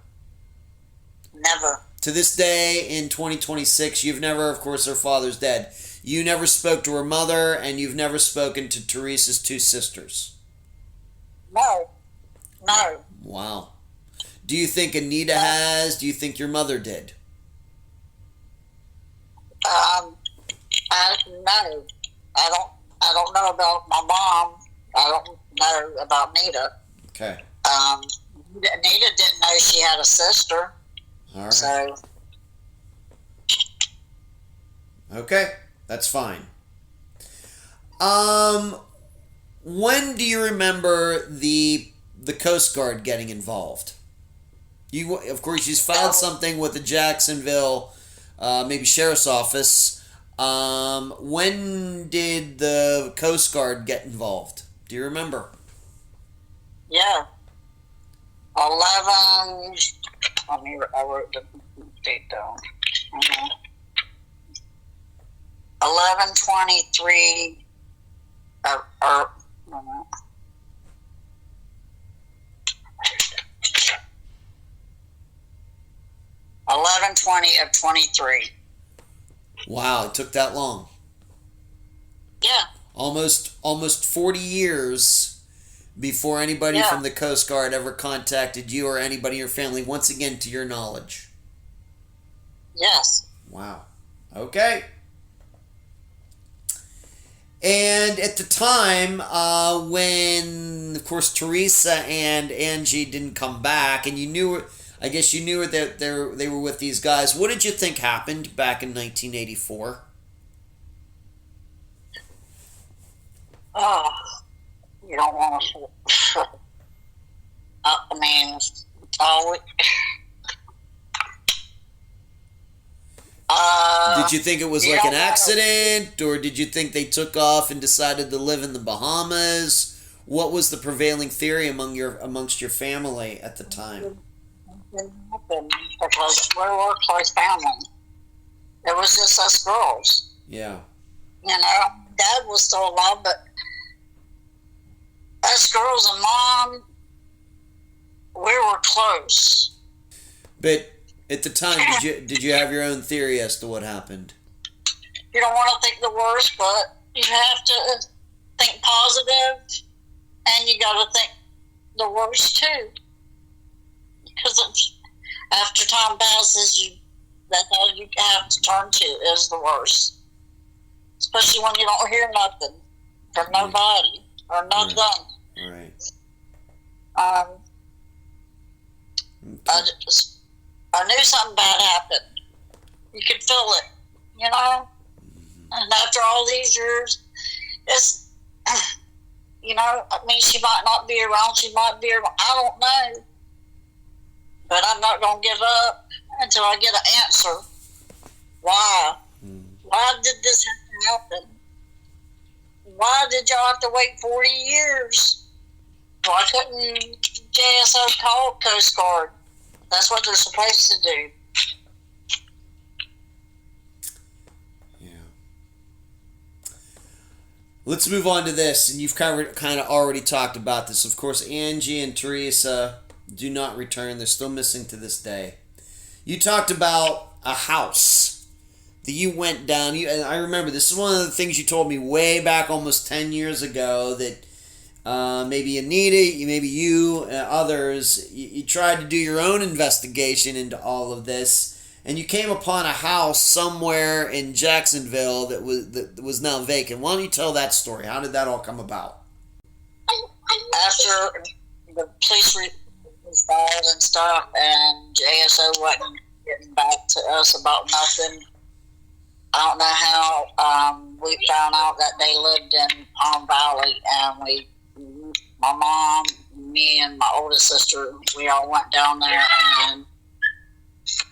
Never. To this day, in 2026, you've never, of course, her father's dead. You never spoke to her mother, and you've never spoken to Theresa's two sisters? No. No. Wow. Do you think Anita has? Do you think your mother did? No. I don't know about my mom. I don't know about Anita. Okay. Anita didn't know she had a sister. All right. So. Okay, that's fine. When do you remember the Coast Guard getting involved? Of course, you filed something with the Jacksonville, maybe sheriff's office. When did the Coast Guard get involved? Do you remember? Yeah. 11. I wrote the date down. 11/23. 11/20 of 23. Wow, it took that long. Yeah. Almost 40 years before anybody from the Coast Guard ever contacted you or anybody in your family, once again, to your knowledge. Yes. Wow. Okay. And at the time, when, of course, Theresa and Angie didn't come back, and you knew, I guess you knew that they were with these guys, what did you think happened back in 1984? Oh, you don't want to. I mean, did you think it was like an accident, or did you think they took off and decided to live in the Bahamas? What was the prevailing theory amongst your family at the time? Because we were a close family. It was just us girls. Yeah. Dad was still alive, but us girls and Mom, we were close. But at the time, did you have your own theory as to what happened? You don't want to think the worst, but you have to think positive, and you got to think the worst too. Because after time passes, that's all you have to turn to is the worst. Especially when you don't hear nothing from nobody or nothing. Right. I knew something bad happened. You could feel it, you know? And after all these years, it's, you know, I mean, she might not be around, she might be around, I don't know. But I'm not going to give up until I get an answer. Why? Why did this have to happen? Why did y'all have to wait 40 years? Why couldn't JSO call Coast Guard? That's what they're supposed to do. Yeah. Let's move on to this, and you've kind of already talked about this. Of course, Angie and Theresa do not return. They're still missing to this day. You talked about a house that you went down. And I remember this is one of the things you told me way back almost 10 years ago that maybe Anita, maybe you, others, you tried to do your own investigation into all of this, and you came upon a house somewhere in Jacksonville that was now vacant. Why don't you tell that story? How did that all come about? After the police installed and stuff, and JSO wasn't getting back to us about nothing. I don't know how we found out that they lived in Palm Valley, and my mom, me, and my oldest sister, we all went down there, and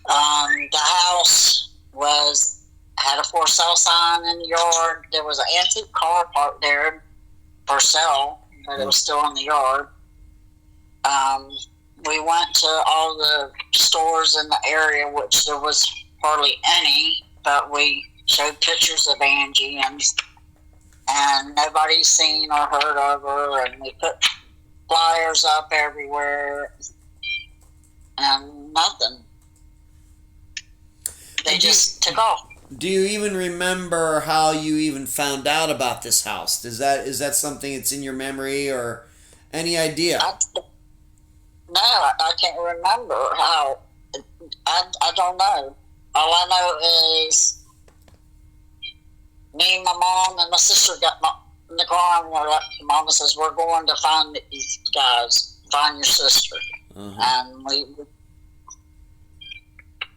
the house had a for sale sign in the yard. There was an antique car parked there for sale, but it was still in the yard. We went to all the stores in the area, which there was hardly any, but we showed pictures of Angie, and nobody's seen or heard of her, and we put flyers up everywhere, and nothing. They just took off. Do you even remember how you even found out about this house? Is that something that's in your memory, or any idea? No, I can't remember how. I don't know. All I know is me and my mom and my sister got in the car, and Mama says, "We're going to find these guys, find your sister." And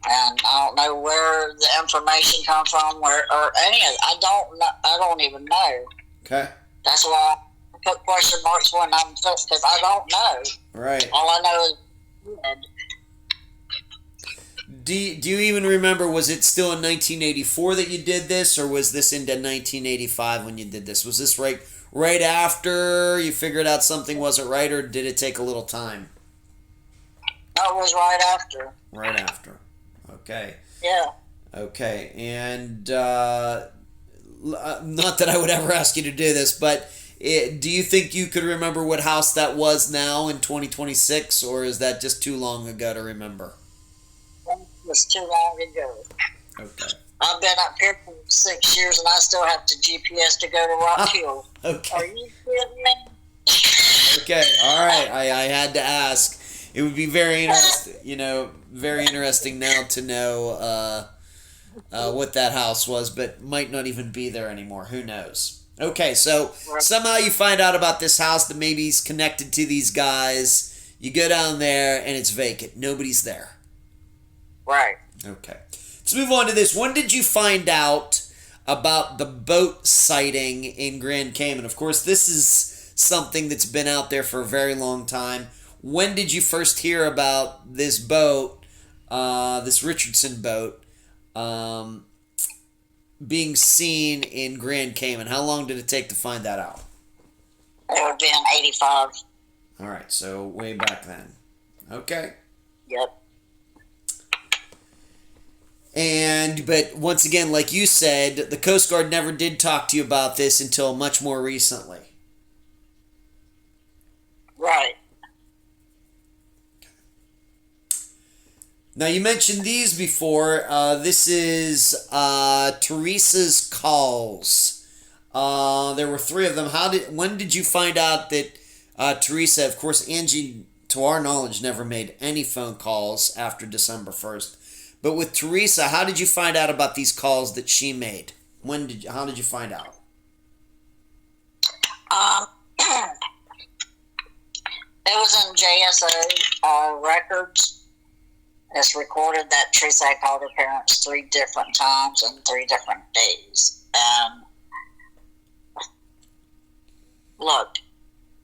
and I don't know where the information come from, or any of it. I don't even know. Okay. That's why I put question marks when I'm because I don't know. Right. All I know is Do you even remember, was it still in 1984 that you did this, or was this into 1985 when you did this? Was this right after you figured out something wasn't right, or did it take a little time? It was right after. Right after. Okay. Yeah. Okay. And not that I would ever ask you to do this, but do you think you could remember what house that was now in 2026, or is that just too long ago to remember? It was too long ago. Okay. I've been up here for 6 years, and I still have to GPS to go to Rock Hill. Okay. Are you kidding me? Okay. All right. I had to ask. It would be very interesting now to know what that house was, but might not even be there anymore. Who knows? Okay, so somehow you find out about this house that maybe is connected to these guys. You go down there, and it's vacant. Nobody's there. Right. Okay. Let's move on to this. When did you find out about the boat sighting in Grand Cayman? Of course, this is something that's been out there for a very long time. When did you first hear about this boat, this Richardson boat, being seen in Grand Cayman? How long did it take to find that out? It would be in 85. All right, so way back then. Okay. Yep. But once again, like you said, the Coast Guard never did talk to you about this until much more recently. Right. Now, you mentioned these before. This is Theresa's calls. There were 3 of them. When did you find out that Theresa, of course, Angie, to our knowledge, never made any phone calls after December 1st. But with Theresa, how did you find out about these calls that she made? How did you find out? It was in JSO records. It's recorded that Theresa had called her parents 3 different times and 3 different days. And look,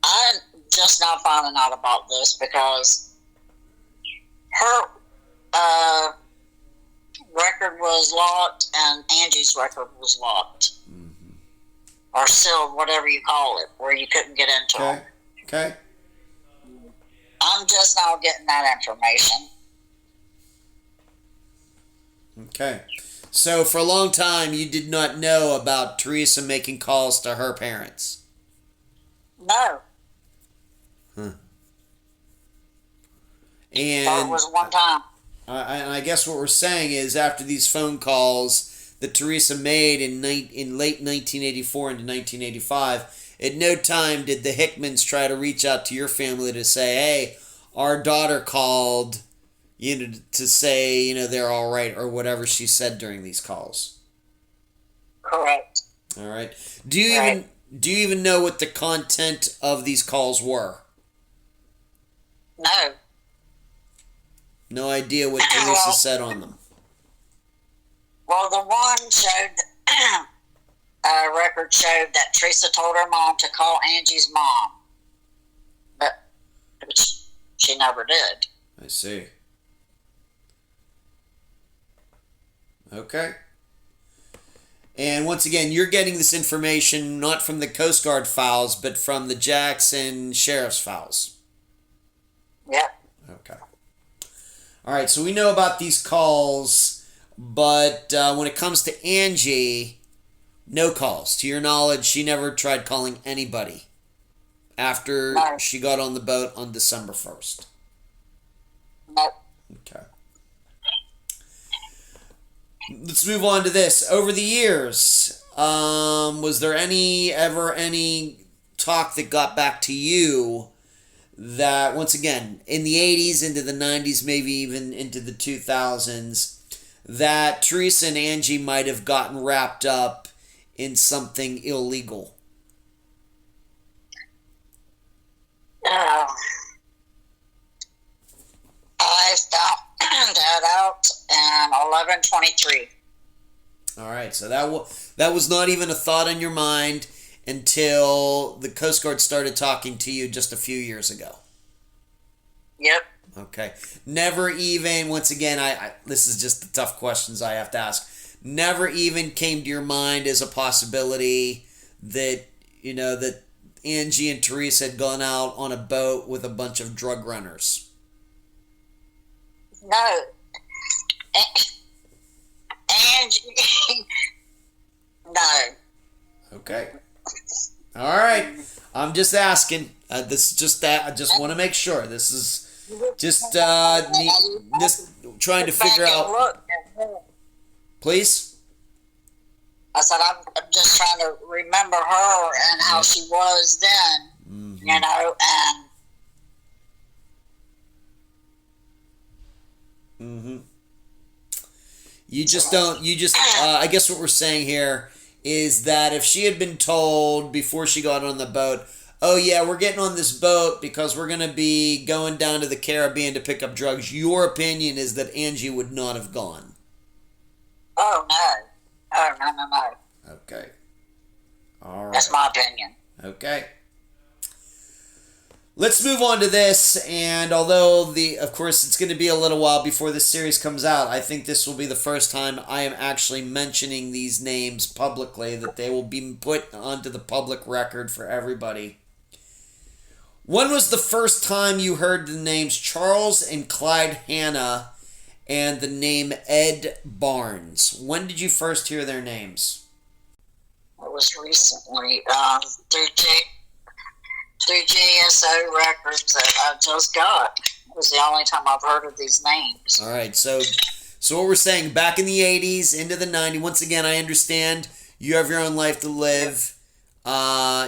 I'm just now finding out about this because her record was locked and Angie's record was locked. Mm-hmm. Or sealed, whatever you call it, where you couldn't get into them. Okay. I'm just now getting that information. Okay. So for a long time, you did not know about Theresa making calls to her parents? No. Huh. And it was one time. I guess what we're saying is after these phone calls that Theresa made in late 1984 into 1985, at no time did the Hickmons try to reach out to your family to say, hey, our daughter called, to say, they're all right, or whatever she said during these calls. Correct. All right. Do you even know what the content of these calls were? No. No idea what Theresa said on them. Well, the one showed, record showed that Theresa told her mom to call Angie's mom, but she never did. I see. Okay. And once again, you're getting this information not from the Coast Guard files, but from the Jackson Sheriff's files. Yep. Okay. All right, so we know about these calls, but when it comes to Angie, no calls. To your knowledge, she never tried calling anybody after she got on the boat on December 1st. Nope. Okay. Let's move on to this. Over the years, was there ever any talk that got back to you that, once again, in the 80s, into the 90s, maybe even into the 2000s, that Theresa and Angie might have gotten wrapped up in something illegal? I found that out in 11/23. All right, so that was not even a thought in your mind until the Coast Guard started talking to you just a few years ago. Yep. Okay. Never even, once again, this is just the tough questions I have to ask. Never even came to your mind as a possibility that, that Angie and Theresa had gone out on a boat with a bunch of drug runners? No. Angie. No. Okay. All right. I'm just asking. This is just that. I just want to make sure. This is just trying to figure out. Please? I said, I'm just trying to remember her and how she was then, and You just don't, I guess what we're saying here is that if she had been told before she got on the boat, oh yeah, we're getting on this boat because we're going to be going down to the Caribbean to pick up drugs, your opinion is that Angie would not have gone. Oh, no. Oh, no. Okay. All right. That's my opinion. Okay. Let's move on to this, and although of course it's going to be a little while before this series comes out, I think this will be the first time I am actually mentioning these names publicly, that they will be put onto the public record for everybody. When was the first time you heard the names Charles and Clyde Hanna and the name Ed Barnes? When did you first hear their names? It was recently, through JSO records that I just got. It was the only time I've heard of these names. All right, so what we're saying, back in the 80s, into the 90s, once again, I understand you have your own life to live,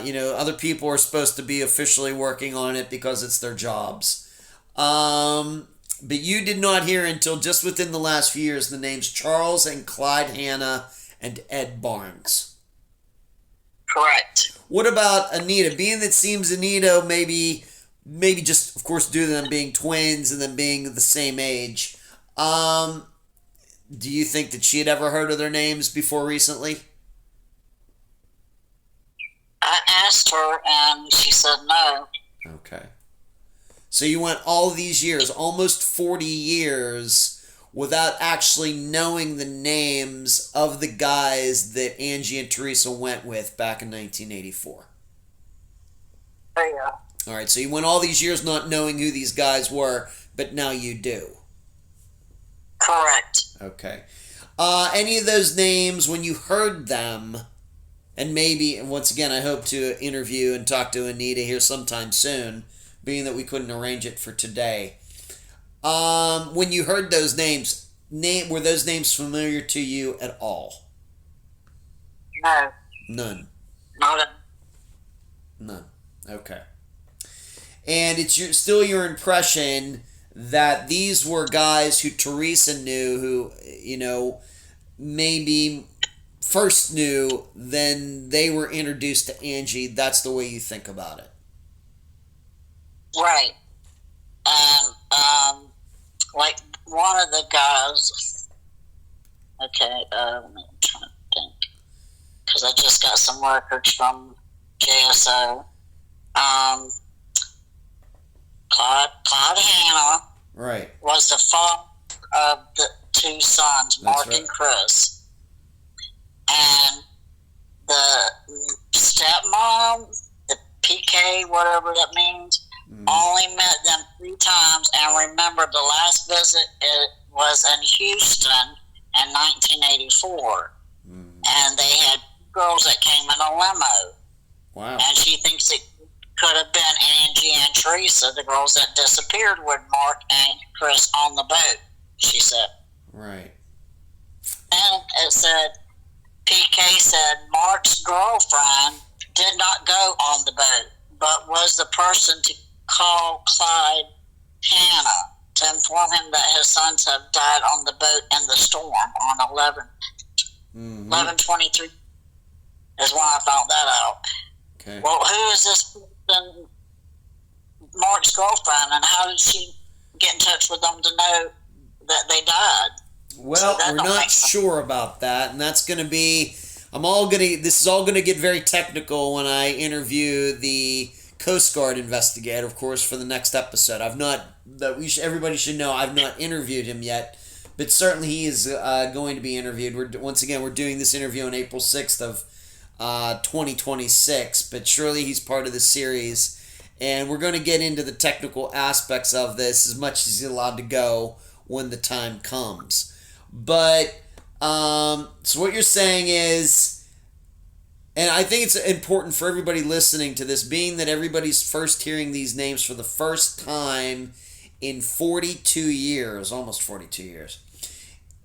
other people are supposed to be officially working on it because it's their jobs. But you did not hear until just within the last few years the names Charles and Clyde Hanna and Ed Barnes. Correct. What about Anita? Being that it seems Anita maybe just, of course, due to them being twins and them being the same age, do you think that she had ever heard of their names before recently? I asked her, and she said no. Okay. So you went all these years, almost 40 years, without actually knowing the names of the guys that Angie and Theresa went with back in 1984. Yeah. All right, so you went all these years not knowing who these guys were, but now you do. Correct. Okay. Any of those names, when you heard them, and maybe, once again, I hope to interview and talk to Anita here sometime soon, being that we couldn't arrange it for today. When you heard those names, were those names familiar to you at all? No. None. None. Okay. And it's still your impression that these were guys who Theresa knew, who, maybe first knew, then they were introduced to Angie. That's the way you think about it. Right. Like one of the guys, okay, I'm trying to think, because I just got some records from JSO. Clyde Hanna, right, was the father of the two sons, Mark and Chris. And the stepmom, the PK, whatever that means, only met them 3 times, and remember the last visit it was in Houston in 1984. And they had girls that came in a limo. Wow. And she thinks it could have been Angie and Theresa, the girls that disappeared with Mark and Chris on the boat, she said. Right. And it said, PK said Mark's girlfriend did not go on the boat, but was the person to call Clyde Hanna to inform him that his sons have died on the boat in the storm on 11/23 is when I found that out. Okay. Well, who is this person, Mark's girlfriend, and how did she get in touch with them to know that they died? Well, we're not sure about that, and that's going to be, this is all going to get very technical when I interview the Coast Guard investigator, of course, for the next episode. Everybody should know I've not interviewed him yet, but certainly he is going to be interviewed. We're doing this interview on April 6th of 2026, but surely he's part of the series, and we're going to get into the technical aspects of this as much as he's allowed to go when the time comes. But so what you're saying is, and I think it's important for everybody listening to this, being that everybody's first hearing these names for the first time in 42 years, almost 42 years,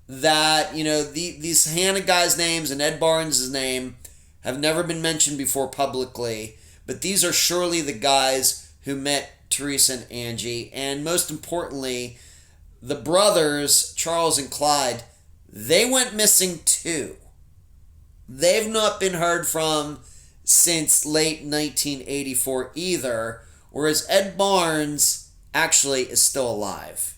that, these Hanna guys' names and Ed Barnes' name have never been mentioned before publicly, but these are surely the guys who met Theresa and Angie, and most importantly, the brothers, Charles and Clyde, they went missing too. They've not been heard from since late 1984 either, whereas Ed Barnes actually is still alive.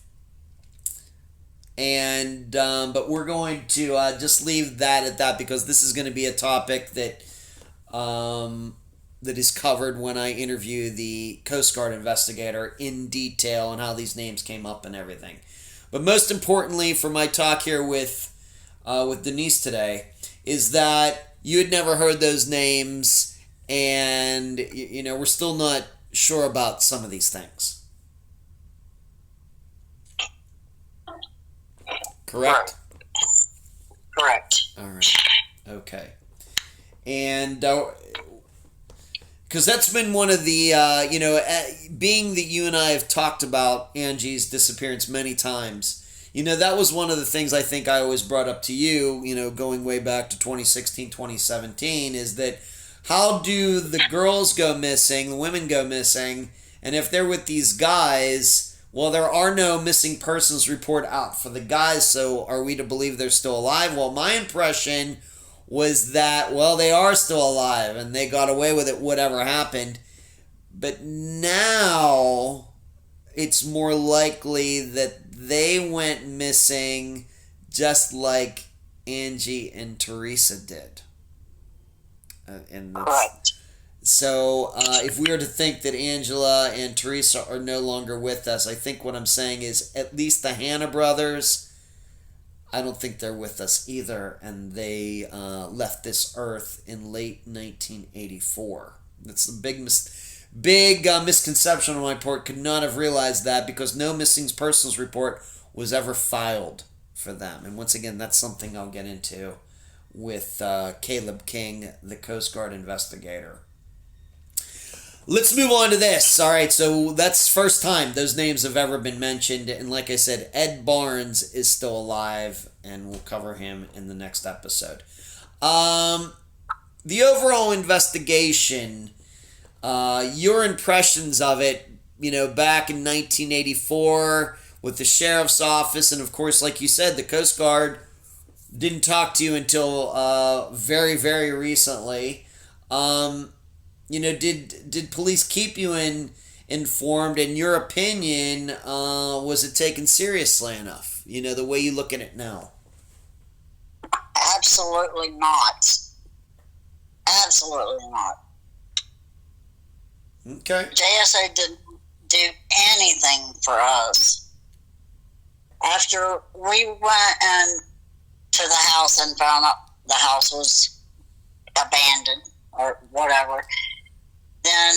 And but we're going to just leave that at that, because this is going to be a topic that that is covered when I interview the Coast Guard investigator in detail and how these names came up and everything. But most importantly for my talk here with Denise today is that you had never heard those names, and we're still not sure about some of these things. Correct? Correct. All right. Okay. And because that's been one of the, being that you and I have talked about Angie's disappearance many times, that was one of the things I think I always brought up to you, going way back to 2016, 2017, is that how do the girls go missing, the women go missing, and if they're with these guys, well, there are no missing persons report out for the guys, so are we to believe they're still alive? Well, my impression was that, well, they are still alive, and they got away with it, whatever happened. But now it's more likely that they went missing just like Angie and Theresa did. Correct. So if we were to think that Angela and Theresa are no longer with us, I think what I'm saying is at least the Hanna brothers, I don't think they're with us either, and they left this earth in late 1984. That's the big misconception on my part. Could not have realized that because no missing persons report was ever filed for them. And once again, that's something I'll get into with Caleb King, the Coast Guard investigator. Let's move on to this. All right, so that's first time those names have ever been mentioned. And like I said, Ed Barnes is still alive, and we'll cover him in the next episode. The overall investigation, your impressions of it, back in 1984 with the sheriff's office, and of course, like you said, the Coast Guard didn't talk to you until very, very recently. Did police keep you informed? In your opinion, was it taken seriously enough? The way you look at it now. Absolutely not. Absolutely not. Okay. JSO didn't do anything for us. After we went to the house and found out the house was abandoned or whatever, then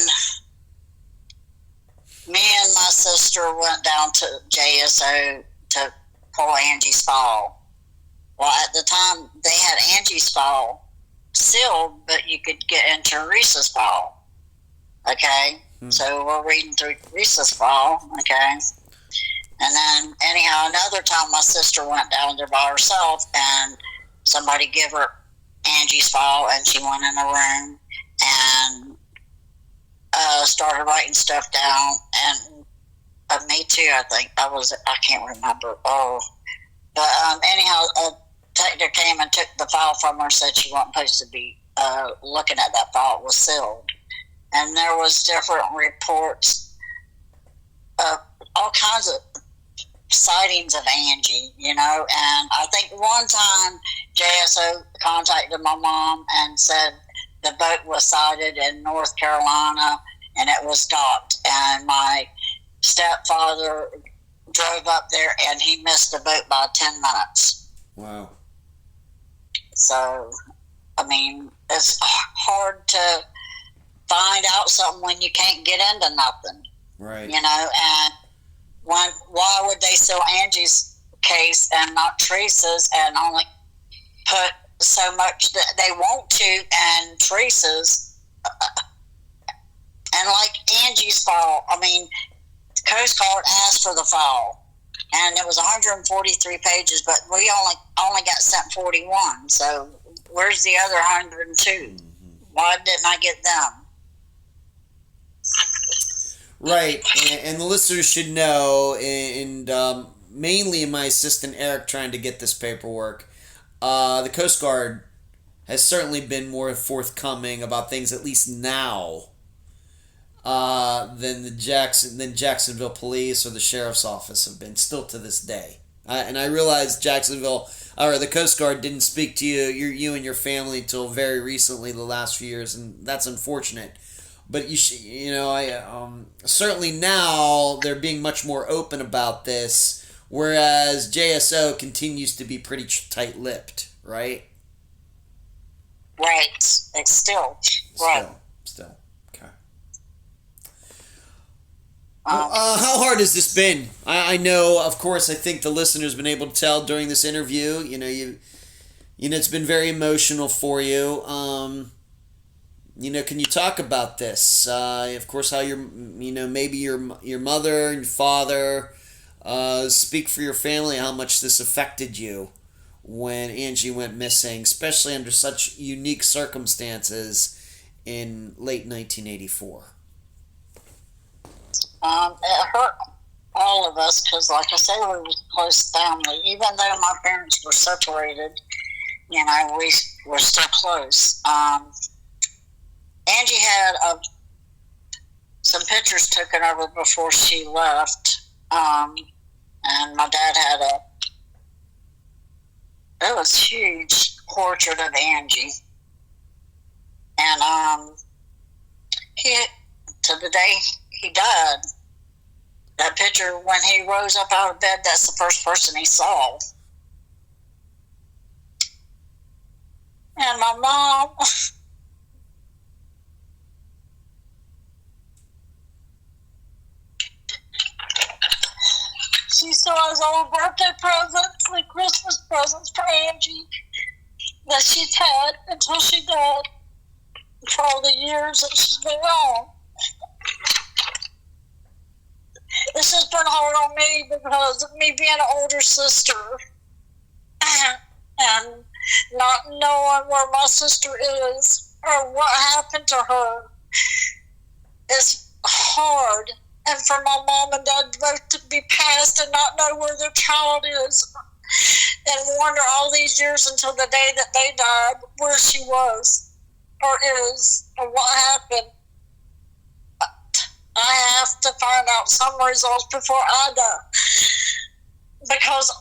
me and my sister went down to JSO to pull Angie's file. Well, at the time, they had Angie's file sealed, but you could get into Teresa's file. Okay? So we're reading through Teresa's file, okay? And then, anyhow, another time my sister went down there by herself, and somebody gave her Angie's file, and she went in the room and started writing stuff down. And me too, I think. I can't remember. But anyhow, a detective came and took the file from her and said she wasn't supposed to be looking at that file. It was sealed. And there was different reports of all kinds of sightings of Angie, and I think one time JSO contacted my mom and said the boat was sighted in North Carolina and it was docked, and my stepfather drove up there and he missed the boat by 10 minutes. Wow. So, it's hard to find out something when you can't get into nothing. Right. And why would they sell Angie's case and not Teresa's and only put so much that they want to and Teresa's? And like Angie's file, Coast Guard asked for the file, and it was 143 pages, but we only got sent 41. So where's the other 102? Mm-hmm. Why didn't I get them? Right, and the listeners should know, and mainly my assistant Eric trying to get this paperwork, the Coast Guard has certainly been more forthcoming about things, at least now, than Jacksonville Police or the Sheriff's Office have been, still to this day. And I realize Jacksonville, or the Coast Guard didn't speak to you and your family until very recently, the last few years, and that's unfortunate. But certainly now they're being much more open about this, whereas JSO continues to be pretty tight-lipped, right? Right. It's still. Right. Still. Okay. How hard has this been? I know, of course, I think the listener's been able to tell during this interview. It's been very emotional for you. Can you talk about this? Of course, how maybe your mother and your father, speak for your family, how much this affected you when Angie went missing, especially under such unique circumstances in late 1984? It hurt all of us because, like I said, we were a close family. Even though my parents were separated, we were still close. Angie had some pictures taken over before she left, and my dad had it was huge portrait of Angie, and to the day he died, that picture, when he rose up out of bed, that's the first person he saw. And my mom, she saw his old birthday presents and Christmas presents for Angie that she's had until she died, for all the years that she's been gone. This has been hard on me because of me being an older sister and not knowing where my sister is or what happened to her. It's hard. And for my mom and dad both to be passed and not know where their child is, and wonder all these years until the day that they died where she was or is or what happened. I have to find out some results before I die, because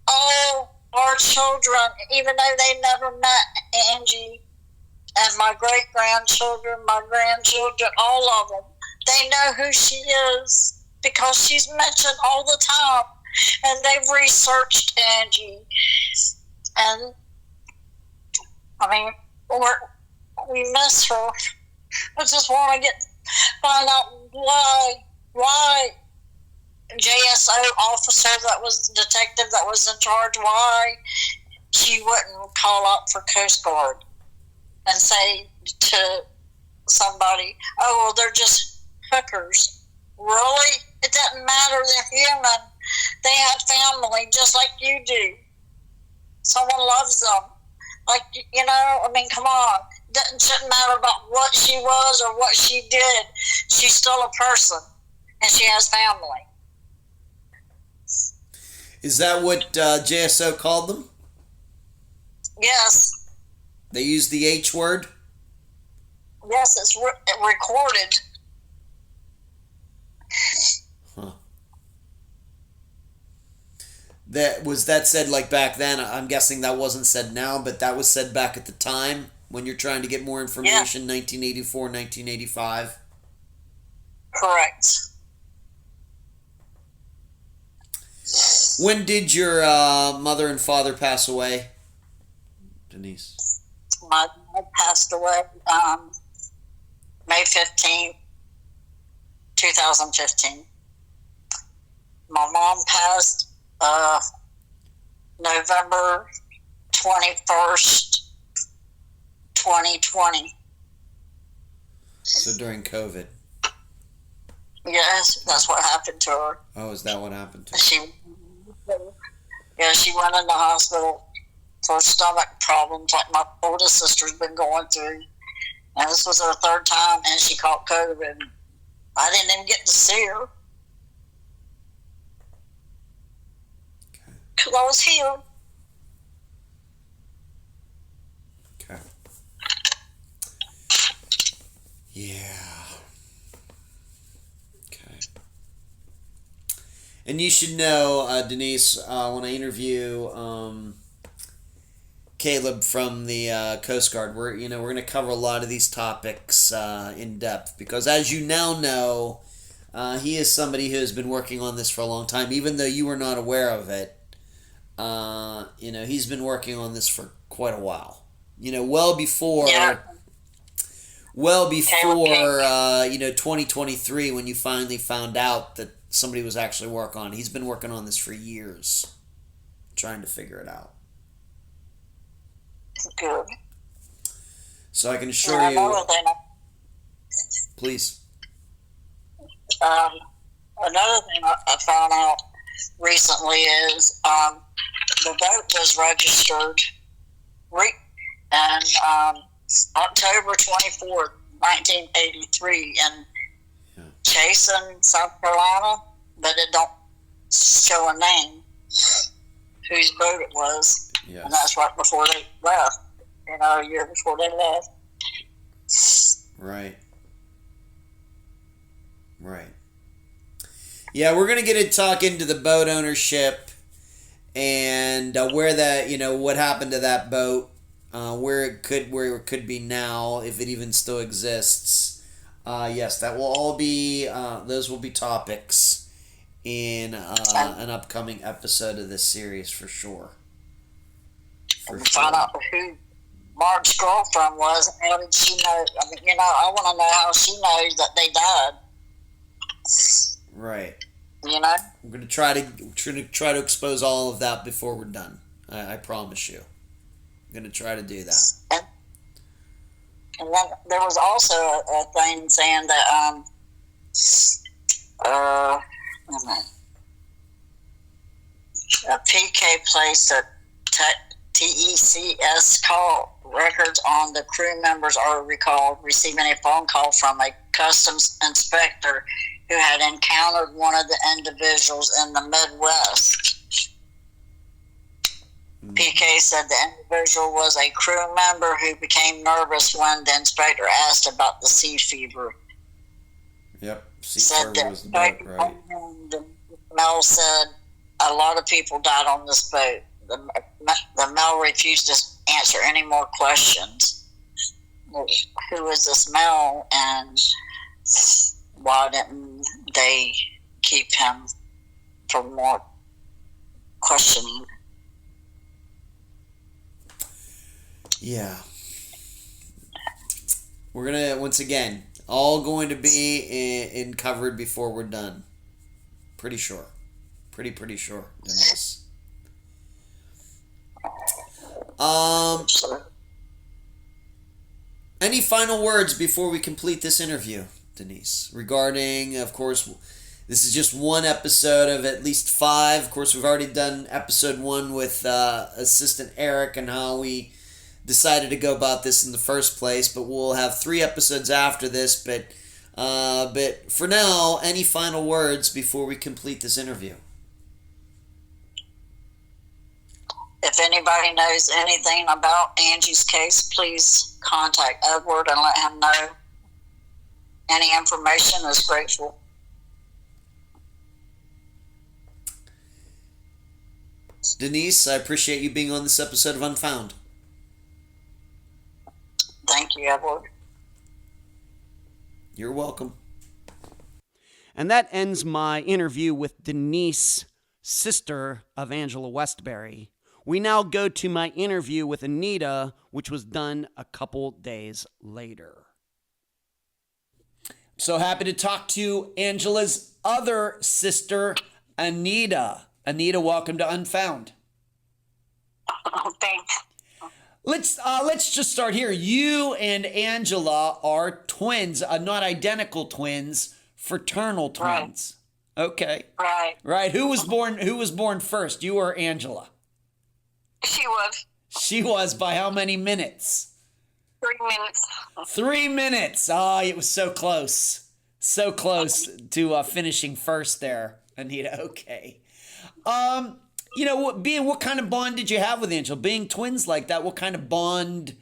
all our children, even though they never met Angie, and my great-grandchildren, my grandchildren, all of them, they know who she is because she's mentioned all the time, and they've researched Angie. And I mean, we miss her. I just want to find out why JSO officer that was detective that was in charge, why she wouldn't call out for Coast Guard and say to somebody, oh, well, they're just hookers. Really? It doesn't matter, they're human. They have family just like you do. Someone loves them. Like, I mean, come on. It shouldn't matter about what she was or what she did. She's still a person, and she has family. Is that what JSO called them? Yes. They used the H word? Yes, it's recorded. Huh. Was that said like back then? I'm guessing that wasn't said now, but that was said back at the time when you're trying to get more information, yeah. 1984, 1985? Correct. When did your mother and father pass away, Denise? My dad passed away May 15th, 2015. My mom passed November 21st, 2020. So during COVID? Yes, that's what happened to her. Oh, is that what happened to her? She went in the hospital for stomach problems like my oldest sister's been going through. And this was her third time, and she caught COVID. I didn't even get to see her. Okay. Because I was here. Okay. Yeah. And you should know, Denise, when I interview Caleb from the Coast Guard, we're going to cover a lot of these topics in depth, because as you now know, he is somebody who has been working on this for a long time, even though you were not aware of it. He's been working on this for quite a while. Well before 2023, when you finally found out that somebody was actually working on it. He's been working on this for years, trying to figure it out. Good. So I can assure you... Please. Another thing I found out recently is the boat was registered, and October 24th, 1983 in Chasen, South Carolina, but it don't show a name whose boat it was. Yes. And that's right before they left, a year before they left. Right. Yeah, we're going to get a talk into the boat ownership and where that, what happened to that boat, where it could be now, if it even still exists. Yes, that will all be, those will be topics in an upcoming episode of this series for sure. Find out who Mark's girlfriend was. How did she know? I want to know how she knows that they died. Right. You know? We're going to try to expose all of that before we're done. I promise you. I'm going to try to do that. And then there was also a thing saying that a PK place at TECS call records on the crew members are recalled receiving a phone call from a customs inspector who had encountered one of the individuals in the Midwest. PK said the individual was a crew member who became nervous when the inspector asked about the sea fever. Yep, sea fever was the boat, right. Mel said a lot of people died on this boat. The Mel refused to answer any more questions. Who is this Mel, and why didn't they keep him for more questioning? Yeah. We're going to, once again, all going to be in covered before we're done. Pretty sure. Pretty sure, Denise. Any final words before we complete this interview, Denise? Regarding, of course, this is just one episode of at least 5. Of course, we've already done episode 1 with Assistant Eric and how we decided to go about this in the first place. But we'll have 3 episodes after this. But for now, any final words before we complete this interview? If anybody knows anything about Angie's case, please contact Edward and let him know. Any information is grateful. Denise, I appreciate you being on this episode of Unfound. Thank you, Edward. You're welcome. And that ends my interview with Denise, sister of Angela Westberry. We now go to my interview with Anita, which was done a couple days later. So happy to talk to Angela's other sister, Anita. Anita, welcome to Unfound. Thanks. Let's just start here. You and Angela are twins, not identical twins, fraternal twins. Right. Okay. Right. Who was born first, you or Angela? She was. She was by how many minutes? 3 minutes. 3 minutes. Oh, it was so close. So close to finishing first there, Anita. Okay. What kind of bond did you have with Angela? Being twins like that, what kind of bond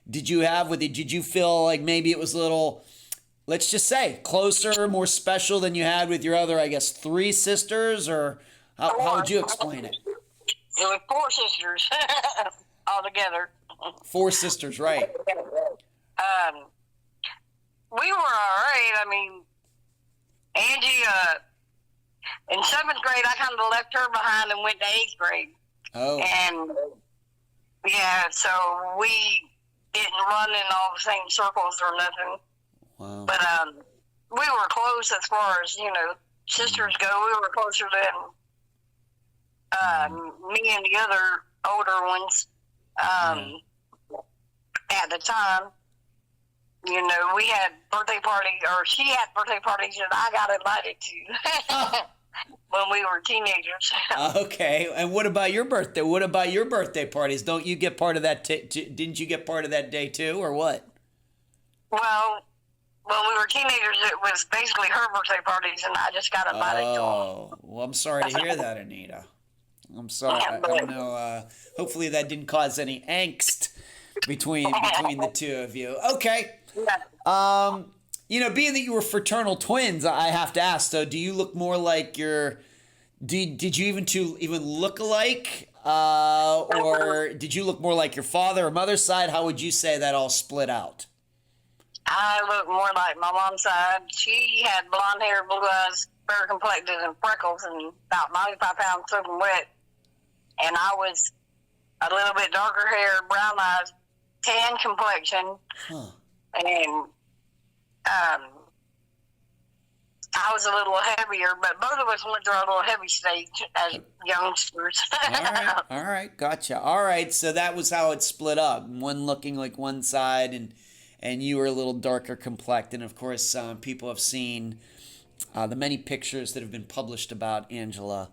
did you have with it? Did you feel like maybe it was a little, let's just say, closer, more special than you had with your other, I guess, 3 sisters? Or how would you explain it? It was 4 sisters altogether. 4 sisters, right. We were all right. I mean, Angie, in 7th grade, I kind of left her behind and went to 8th grade. Oh. And, yeah, so we didn't run in all the same circles or nothing. Wow. But we were close as far as, sisters go. We were closer than me and the other older ones at the time. We had birthday parties, or she had birthday parties that I got invited to. when we were teenagers. Okay, and what about your birthday? What about your birthday parties? Don't you get part of that? Didn't you get part of that day too, or what? Well, when we were teenagers, it was basically her birthday parties, and I just got invited to them. Oh, well, I'm sorry to hear that, Anita. I'm sorry. I don't know. Hopefully, that didn't cause any angst between the two of you. Okay. Being that you were fraternal twins, I have to ask. So, do you look more like your? Did you even look alike, or did you look more like your father or mother's side? How would you say that all split out? I look more like my mom's side. She had blonde hair, blue eyes, fair complected, and freckles, and about 95 pounds soaking wet. And I was a little bit darker hair, brown eyes, tan complexion, and I was a little heavier, but both of us went through a little heavy stage as youngsters. All right, gotcha. All right, so that was how it split up. One looking like one side, and you were a little darker complected. And of course, people have seen the many pictures that have been published about Angela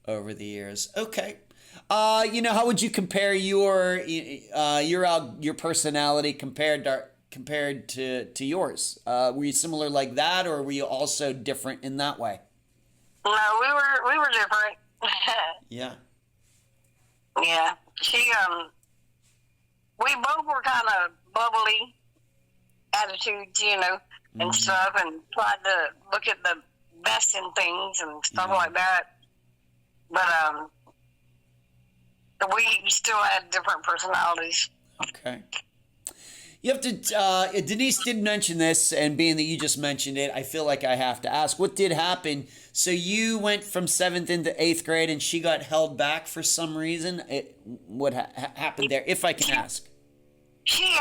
over the years. Okay. How would you compare your personality compared to yours? Were you similar like that, or were you also different in that way? No, we were different. Yeah. Yeah. We both were kind of bubbly attitudes, and stuff, and tried to look at the best in things and stuff like that. But we still had different personalities. Okay. You have to, Denise did mention this, and being that you just mentioned it, I feel like I have to ask, what did happen? So you went from 7th into 8th grade, and she got held back for some reason? What happened there, if I can ask? She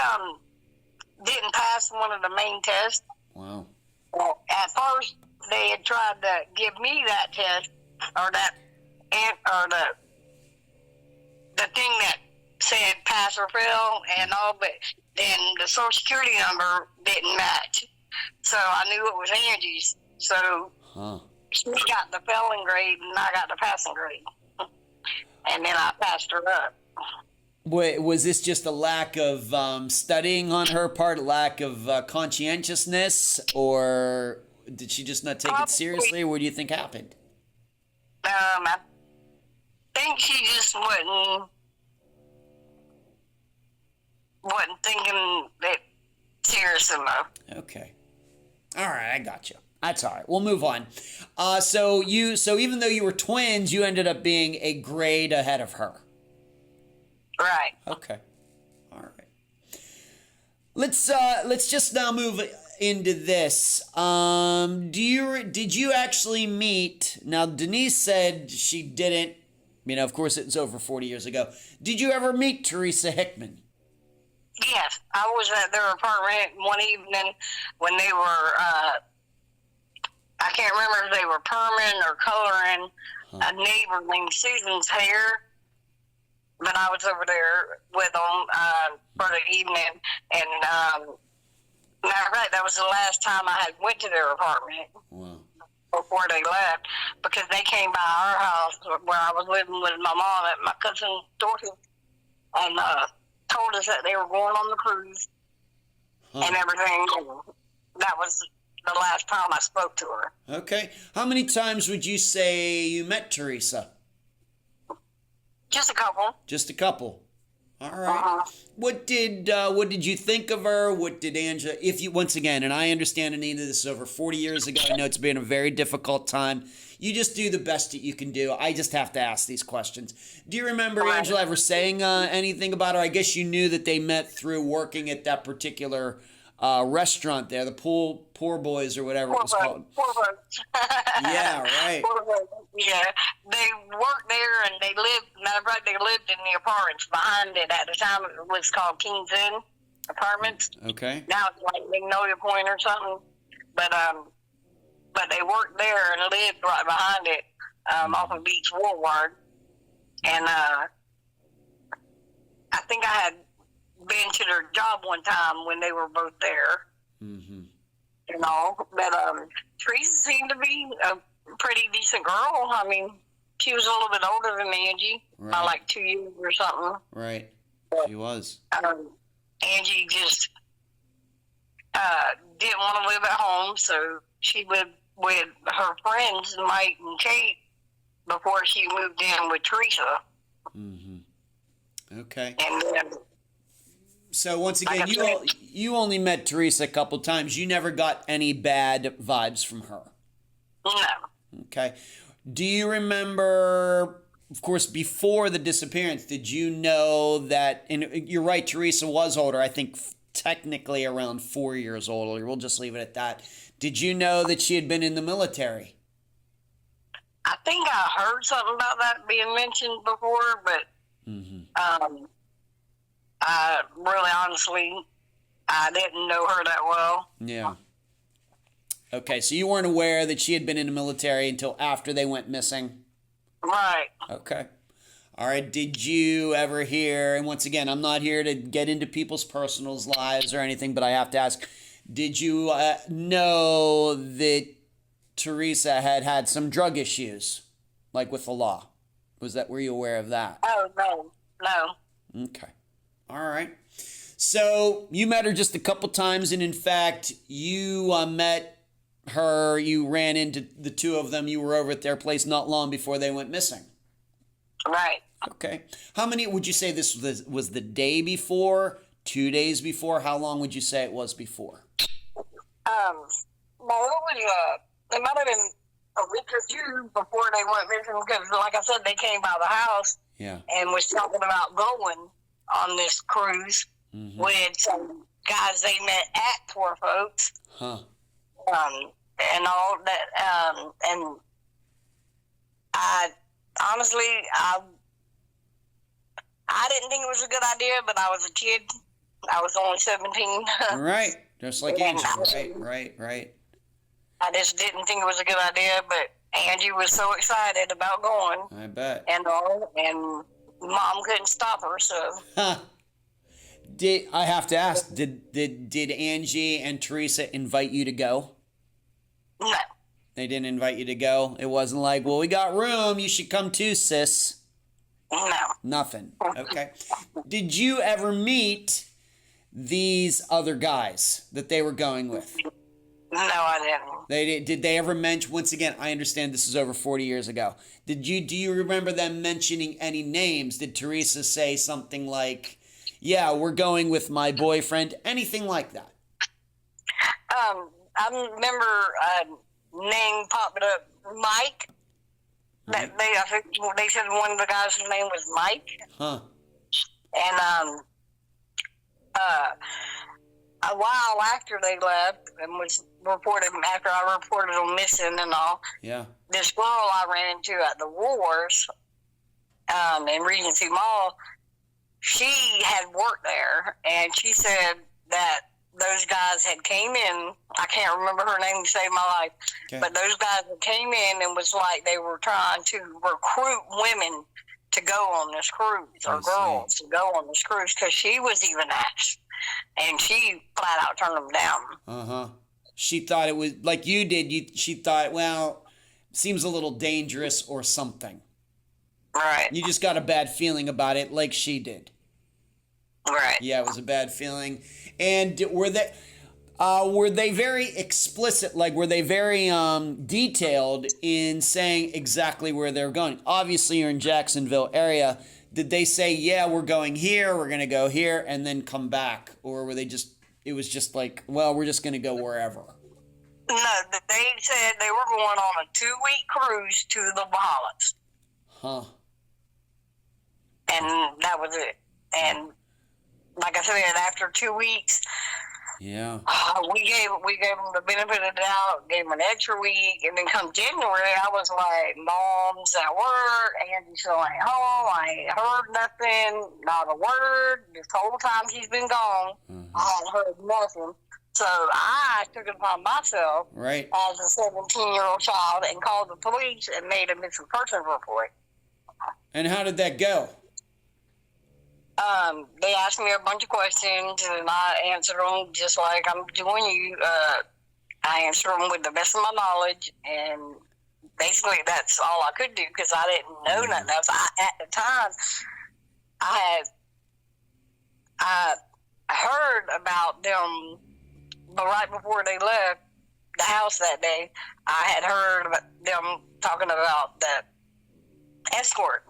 didn't pass one of the main tests. Wow. Well, at first, they had tried to give me that test, or the thing that said pass or fail and all, but then the Social Security number didn't match. So I knew it was Angie's. So she got the failing grade and I got the passing grade. And then I passed her up. Wait, was this just a lack of studying on her part, a lack of conscientiousness, or did she just not take it seriously, or what do you think happened? I think she just wasn't thinking it serious enough. Okay. All right, I got you. That's all right. We'll move on. So even though you were twins, you ended up being a grade ahead of her. Right. Okay. All right. Let's just now move into this. Did you actually meet? Now Denise said she didn't. Of course, it was over 40 years ago. Did you ever meet Theresa Hickmon? Yes, I was at their apartment one evening when they were. I can't remember if they were perming or coloring a neighbor named Susan's hair. But I was over there with them for the evening, and matter of fact, that was the last time I had went to their apartment. Wow. Before they left, because they came by our house where I was living with my mom and my cousin Dorothy, and told us that they were going on the cruise and everything. And that was the last time I spoke to her. Okay. How many times would you say you met Theresa? Just a couple. Just a couple. All right. What did you think of her? What did Angela? Once again, and I understand, Anita, this is over 40 years ago. I know it's been a very difficult time. You just do the best that you can do. I just have to ask these questions. Do you remember Angela ever saying anything about her? I guess you knew that they met through working at that particular restaurant there, the Poor Boys or whatever it was called. Poor Boys. Yeah, right. Yeah, they worked there and they lived. Matter of fact, they lived in the apartments behind it. At the time, it was called King's Inn Apartments. Okay. Now it's like Magnolia Point or something. But they worked there and lived right behind it, off of Beach Boulevard. And I think I had been to their job one time when they were both there. Mm-hmm. But Theresa seemed to be a pretty decent girl. I mean, she was a little bit older than Angie, by like 2 years or something. Right. She was. Angie just didn't want to live at home, so she lived with her friends, Mike and Kate, before she moved in with Theresa. Mm-hmm. Okay. And then, so once again, you only met Theresa a couple times. You never got any bad vibes from her. No. Okay. Do you remember, of course, before the disappearance, did you know that, and you're right, Theresa was older, I think technically around 4 years older. We'll just leave it at that. Did you know that she had been in the military? I think I heard something about that being mentioned before, but I really honestly, I didn't know her that well. Yeah. Okay, so you weren't aware that she had been in the military until after they went missing? Right. Okay. All right, did you ever hear, and once again, I'm not here to get into people's personal lives or anything, but I have to ask, did you know that Theresa had some drug issues, like with the law? Were you aware of that? Oh, no. Okay. All right. So you met her just a couple times, and in fact, you met her, you ran into the two of them, you were over at their place not long before they went missing. Right. Okay. How many would you say this was the day before, 2 days before? How long would you say it was before? Well, it was, it might have been a week or two before they went missing, because like I said, they came by the house and was talking about going on this cruise with some guys they met at Poor Folks. Huh. And all that, and I honestly, I didn't think it was a good idea, but I was a kid. I was only 17. Right, just like Angela. Right. I just didn't think it was a good idea, but Angie was so excited about going. I bet. And Mom couldn't stop her, so. Huh. I have to ask, did Angie and Theresa invite you to go? No. They didn't invite you to go? It wasn't like, well, we got room, you should come too, sis. No. Nothing. Okay. Did you ever meet these other guys that they were going with? No, I didn't. Did they ever mention, once again, I understand this is over 40 years ago. Do you remember them mentioning any names? Did Theresa say something like, yeah, we're going with my boyfriend, anything like that? I remember a name popping up, Mike. I think they said one of the guys' name was Mike. Huh. And a while after they left, and was reported after I reported them missing and all. Yeah. This girl I ran into at the Wars, in Regency Mall, she had worked there, and she said that those guys had came in. I can't remember her name to save my life, but those guys had came in and was like they were trying to recruit women to go on this cruise, or girls to go on this cruise, because she was even asked, and she flat out turned them down. Uh-huh. She thought it was, like you did, she thought, well, seems a little dangerous or something. Right. You just got a bad feeling about it like she did. Right. Yeah, it was a bad feeling. And were they very explicit, like were they very detailed in saying exactly where they're going? Obviously, you're in Jacksonville area. Did they say, yeah, we're going here, we're going to go here, and then come back? Or were they just, it was just like, well, we're just going to go wherever? No, they said they were going on a 2-week cruise to the Bahamas. Huh. And that was it. And like I said, after 2 weeks, yeah, we gave them the benefit of the doubt, gave them an extra week, and then come January, I was like, Mom's at work, Andy's still ain't home, I ain't heard nothing, not a word. This whole time she's been gone, I haven't heard nothing. So I took it upon myself, right, as a 17-year-old child, and called the police and made a missing person report. And how did that go? They asked me a bunch of questions, and I answered them just like I'm doing you. I answered them with the best of my knowledge, and basically that's all I could do because I didn't know nothing else. At the time, I heard about them, but right before they left the house that day, I had heard about them talking about the escort.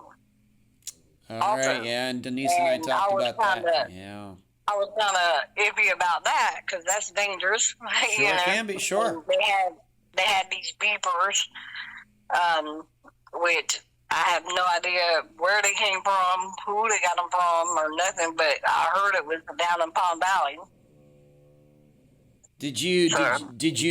All right, yeah, and Denise and I talked about that. Yeah. I was kind of iffy about that because that's dangerous. Sure, you know? can be, sure. And they had these beepers, which I have no idea where they came from, who they got them from, or nothing. But I heard it was down in Palm Valley. Did you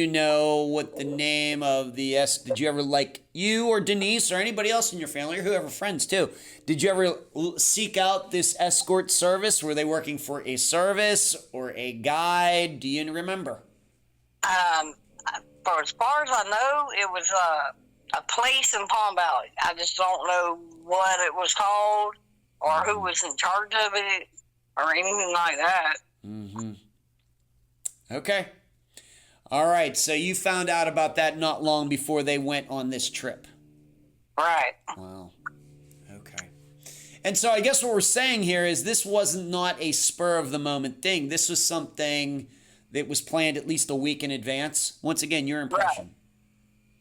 know what the name of the did you ever, like, you or Denise or anybody else in your family or whoever, friends too, did you ever seek out this escort service? Were they working for a service or a guide? Do you remember? For as far as I know, it was a place in Palm Valley. I just don't know what it was called or who was in charge of it or anything like that. Mm-hmm. Okay. All right. So you found out about that not long before they went on this trip. Right. Wow. Okay. And so I guess what we're saying here is this wasn't not a spur of the moment thing. This was something that was planned at least a week in advance. Once again, your impression.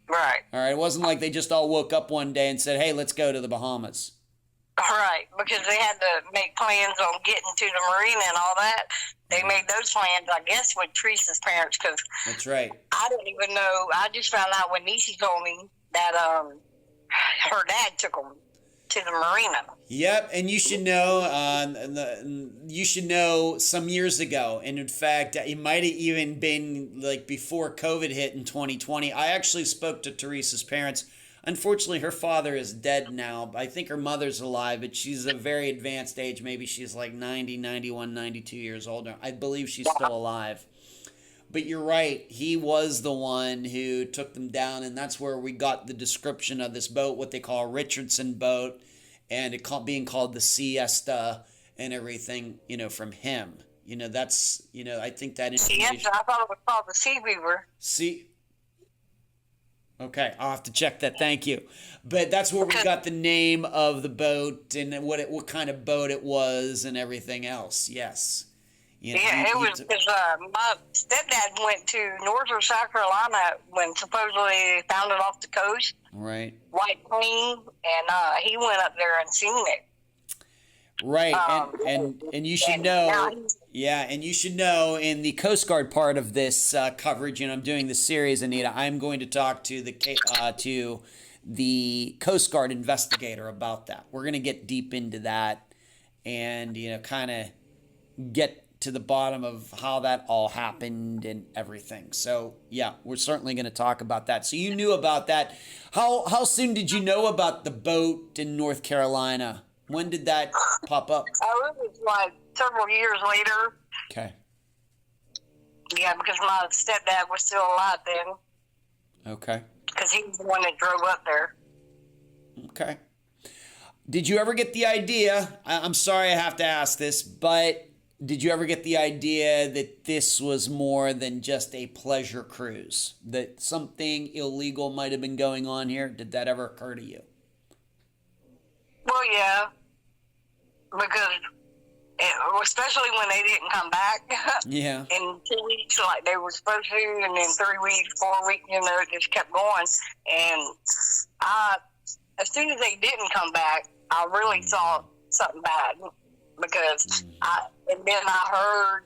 Right. All right. It wasn't like they just all woke up one day and said, hey, let's go to the Bahamas. Right, because they had to make plans on getting to the marina and all that. They made those plans, I guess, with Teresa's parents, because that's right. I didn't even know. I just found out when Niecy told me that her dad took them to the marina. Yep, and you should know. You should know some years ago, and in fact, it might have even been like before COVID hit in 2020. I actually spoke to Teresa's parents. Unfortunately, her father is dead now. I think her mother's alive, but she's a very advanced age. Maybe she's like 90, 91, 92 years old. I believe she's still alive. But you're right. He was the one who took them down, and that's where we got the description of this boat, what they call a Richardson boat, and it being called the Siesta and everything, from him. That's, I think that information. Siesta? I thought it was called the Sea Beaver. Okay, I'll have to check that. Thank you. But that's where we got the name of the boat and what kind of boat it was and everything else. Yes. It was because my stepdad went to northern South Carolina when supposedly they found it off the coast. Right. White Plain, and he went up there and seen it. Right, and you should know, and you should know in the Coast Guard part of this coverage, I'm doing the series, Anita, I'm going to talk to the Coast Guard investigator about that. We're going to get deep into that and, kind of get to the bottom of how that all happened and everything. So, yeah, we're certainly going to talk about that. So you knew about that. How soon did you know about the boat in North Carolina? When did that pop up? Oh, it was like several years later. Okay. Yeah, because my stepdad was still alive then. Okay. Because he was the one that drove up there. Okay. Did you ever get the idea, I'm sorry I have to ask this, but did you ever get the idea that this was more than just a pleasure cruise? That something illegal might have been going on here? Did that ever occur to you? Well, yeah, because especially when they didn't come back. Yeah. In 2 weeks, like they were supposed to, and then 3 weeks, 4 weeks, it just kept going. And as soon as they didn't come back, I really saw something bad because and then I heard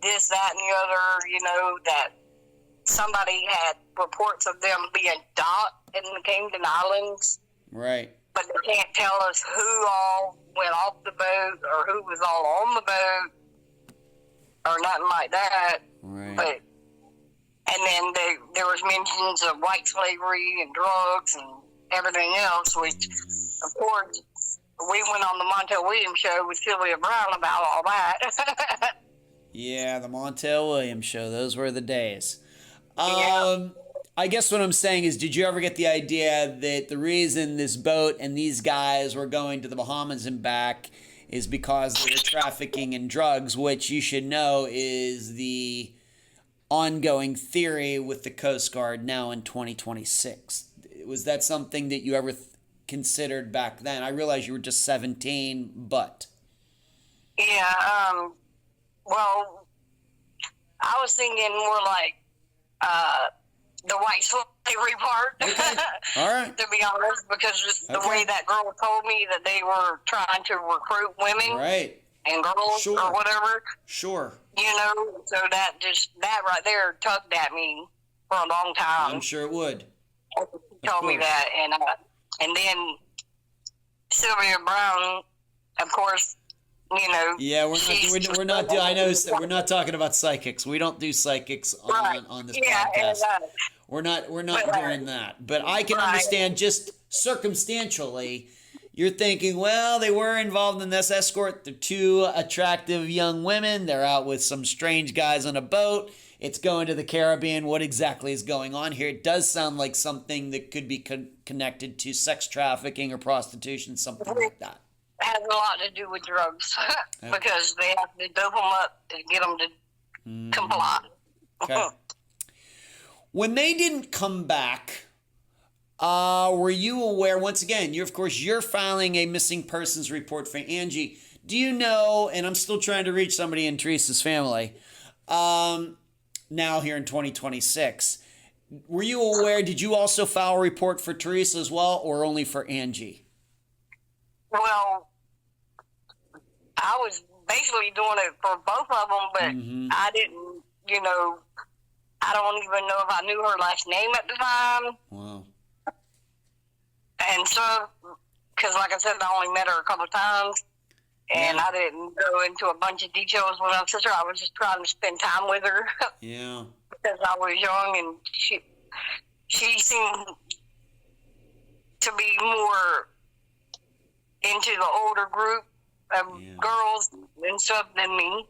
this, that, and the other. That somebody had reports of them being docked in the Camden Islands. Right. But they can't tell us who all went off the boat or who was all on the boat or nothing like that. Right. But and then there was mentions of white slavery and drugs and everything else, which, of course, we went on the Montel Williams show with Sylvia Brown about all that. Yeah, the Montel Williams show. Those were the days. Yeah. I guess what I'm saying is, did you ever get the idea that the reason this boat and these guys were going to the Bahamas and back is because they were trafficking in drugs, which you should know is the ongoing theory with the Coast Guard now in 2026. Was that something that you ever considered back then? I realize you were just 17, but. Yeah, well, I was thinking more like the white slavery part. Okay. All right. To be honest, because the way that girl told me that they were trying to recruit women Right. and girls or whatever. Sure. So that right there tugged at me for a long time. I'm sure it would. She told me that, and then Sylvia Brown, of course. Yeah, we're not. I know we're not talking about psychics. We don't do psychics on this podcast. We're not doing that. But I can understand just circumstantially. You're thinking, well, they were involved in this escort. They're two attractive young women. They're out with some strange guys on a boat. It's going to the Caribbean. What exactly is going on here? It does sound like something that could be connected to sex trafficking or prostitution, something like that. Has a lot to do with drugs because they have to dope them up to get them to comply. Okay. When they didn't come back, were you aware? Once again, you're filing a missing persons report for Angie. Do you know? And I'm still trying to reach somebody in Theresa's family. Now here in 2026, were you aware? Did you also file a report for Theresa as well, or only for Angie? Well, I was basically doing it for both of them, but I didn't, I don't even know if I knew her last name at the time. Wow. And so, because like I said, I only met her a couple of times, and I didn't go into a bunch of details with my sister. I was just trying to spend time with her. Yeah. Because I was young, and she seemed to be more into the older group of girls and stuff than me.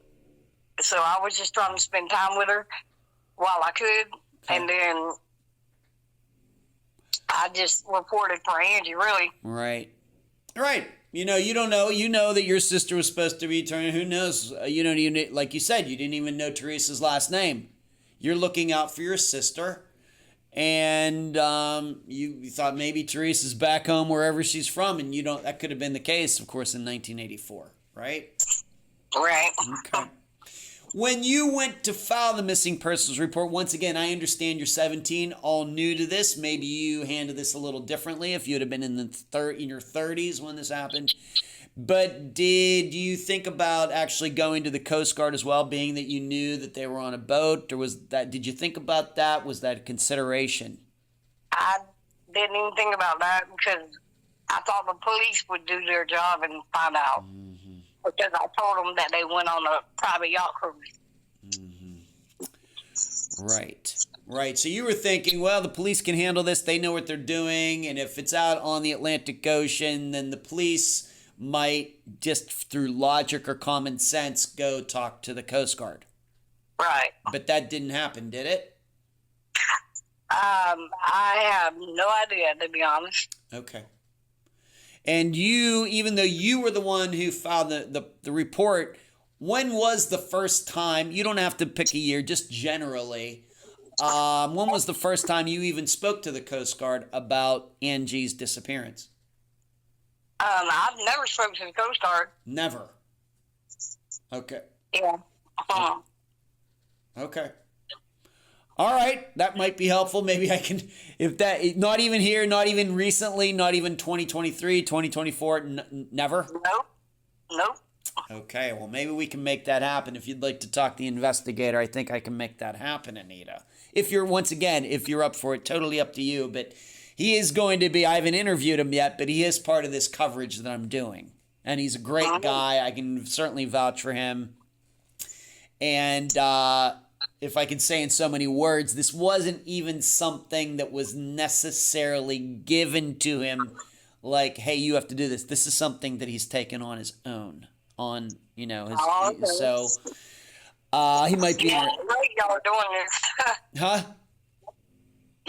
So I was just trying to spend time with her while I could. Okay. And then I just reported for Angie, really. Right. Right. You don't know. You know that your sister was supposed to be turning. Who knows? You don't even, like you said, you didn't even know Theresa's last name. You're looking out for your sister. And you thought maybe Theresa's back home wherever she's from, and that could have been the case, of course, in 1984, right? Right. Okay. When you went to file the missing persons report, once again, I understand you're 17, all new to this. Maybe you handled this a little differently if you'd have been in your 30s when this happened. But did you think about actually going to the Coast Guard as well, being that you knew that they were on a boat? Or did you think about that? Was that a consideration? I didn't even think about that because I thought the police would do their job and find out. Mm-hmm. Because I told them that they went on a private yacht cruise. Mm-hmm. Right. So you were thinking, well, the police can handle this. They know what they're doing. And if it's out on the Atlantic Ocean, then the police might, just through logic or common sense, go talk to the Coast Guard. Right. But that didn't happen, did it? I have no idea, to be honest. Okay. And you, even though you were the one who filed the report, when was the first time, you don't have to pick a year, just generally, when was the first time you even spoke to the Coast Guard about Angie's disappearance? I've never spoken to the Coast Guard. Never. Okay. Yeah. Uh-huh. Okay. All right. That might be helpful. Maybe I can, not even here, not even recently, not even 2023, 2024, never? Nope. Okay. Well, maybe we can make that happen. If you'd like to talk to the investigator, I think I can make that happen, Anita. If you're up for it, totally up to you, but he is going to be, I haven't interviewed him yet, but he is part of this coverage that I'm doing. And he's a great guy. I can certainly vouch for him. And if I could say in so many words, this wasn't even something that was necessarily given to him like, hey, you have to do this. This is something that he's taken on his own. So he might be. Yeah, great y'all are doing this. Huh?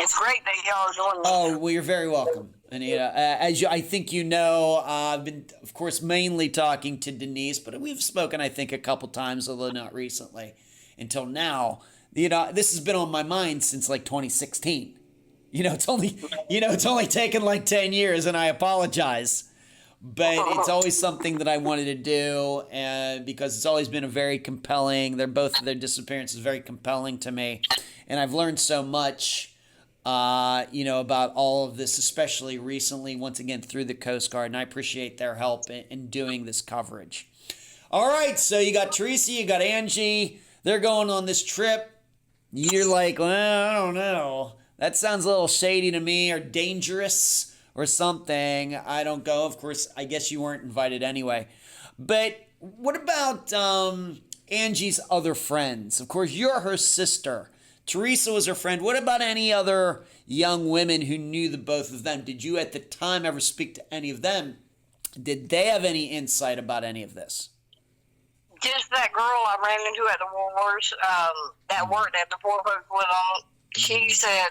It's great that y'all are doing this. Oh, well, you're very welcome, Anita. I think you know, I've been, of course, mainly talking to Denise, but we've spoken, I think, a couple times, although not recently, until now. This has been on my mind since, 2016. It's only taken like 10 years, and I apologize. But it's always something that I wanted to do, and because it's always been a very compelling, both of their disappearances very compelling to me. And I've learned so much, about all of this, especially recently, once again, through the Coast Guard. And I appreciate their help in doing this coverage. All right, so you got Theresa, you got Angie. They're going on this trip. You're like, well, I don't know. That sounds a little shady to me, or dangerous or something. I don't go. Of course, I guess you weren't invited anyway. But what about Angie's other friends? Of course, you're her sister. Theresa was her friend. What about any other young women who knew the both of them? Did you at the time ever speak to any of them? Did they have any insight about any of this? Just that girl I ran into at the Wars that worked at the Four Folks with them. She said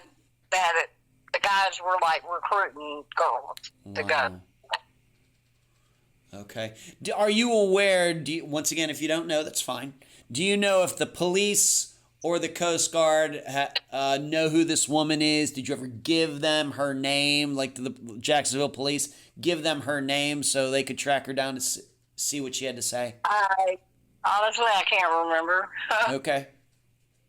that the guys were like recruiting girls to go. Okay. Are you aware, once again, if you don't know, that's fine. Do you know if the police or the Coast Guard know who this woman is? Did you ever give them her name, like to the Jacksonville police, give them her name so they could track her down to see what she had to say? Honestly, I can't remember. Okay.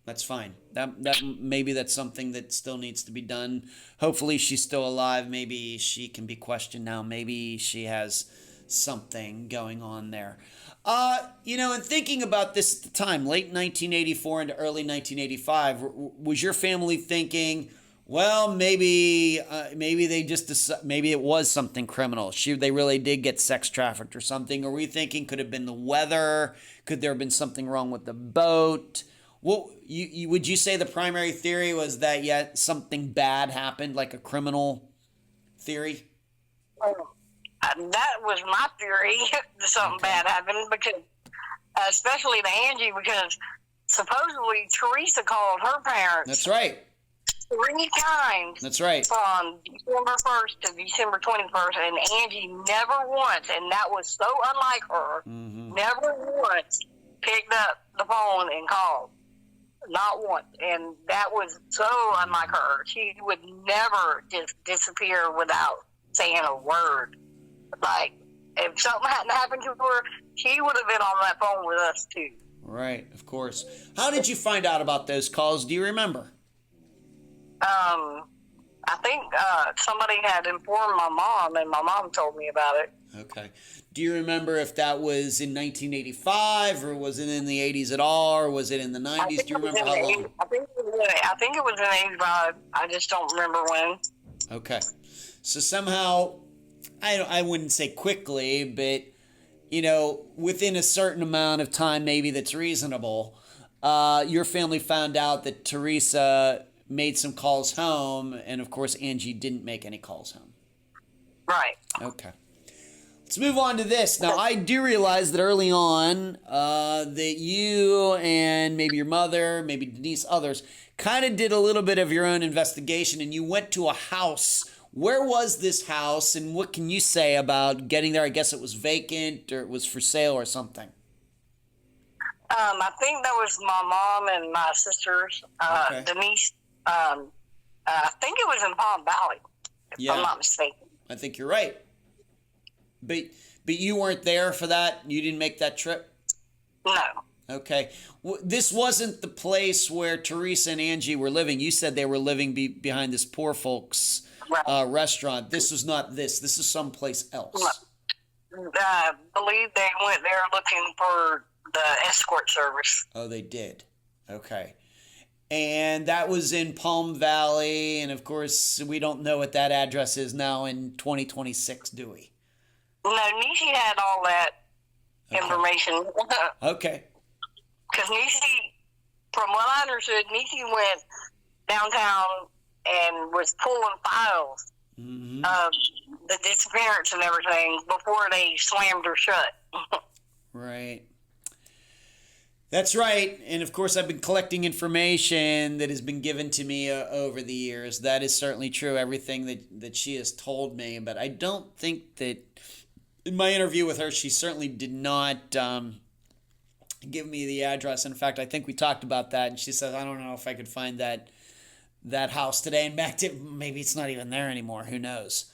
That's fine. That maybe that's something that still needs to be done. Hopefully she's still alive. Maybe she can be questioned now. Maybe she has something going on there. And thinking about this at the time, late 1984 into early 1985, was your family thinking, well, maybe it was something criminal. They really did get sex trafficked or something. Or were you thinking could have been the weather? Could there have been something wrong with the boat? Well, would you say the primary theory was that something bad happened, like a criminal theory? That was my theory. Something bad happened, because especially to Angie, because supposedly Theresa called her parents. That's right. 3 times. That's right. From December 1st to December 21st, and Angie never once, and that was so unlike her, never once picked up the phone and called. Not once. And that was so unlike her. She would never just disappear without saying a word. Like, if something hadn't happened to her, she would have been on that phone with us too. Right, of course. How did you find out about those calls? Do you remember? I think somebody had informed my mom, and my mom told me about it. Okay. Do you remember if that was in 1985, or was it in the 80s at all, or was it in the 90s? Do you remember how long? I think it was in 85. I just don't remember when. Okay. So somehow, I wouldn't say quickly, but, within a certain amount of time maybe that's reasonable, your family found out that Theresa made some calls home, and of course Angie didn't make any calls home. Right. Okay. Let's move on to this. Now, I do realize that early on that you and maybe your mother, maybe Denise, others, kind of did a little bit of your own investigation, and you went to a house. Where was this house, and what can you say about getting there? I guess it was vacant, or it was for sale or something. I think that was my mom and my sisters, Okay. Denise. I think it was in Palm Valley, if I'm not mistaken. I think you're right. But you weren't there for that? You didn't make that trip? No. Okay. This wasn't the place where Theresa and Angie were living. You said they were living behind this poor folks restaurant. This was not this. This is someplace else. I believe they went there looking for the escort service. Oh, they did. Okay. And that was in Palm Valley. And, of course, we don't know what that address is now in 2026, do we? No, Niecy had all that information. Okay. Because Niecy, from what I understood, Niecy went downtown and was pulling files of the disappearance and everything before they slammed her shut. Right. That's right. And of course, I've been collecting information that has been given to me over the years. That is certainly true, everything that she has told me. But I don't think that in my interview with her, she certainly did not give me the address. In fact, I think we talked about that. And she says, I don't know if I could find that that house today. And back to, maybe it's not even there anymore. Who knows?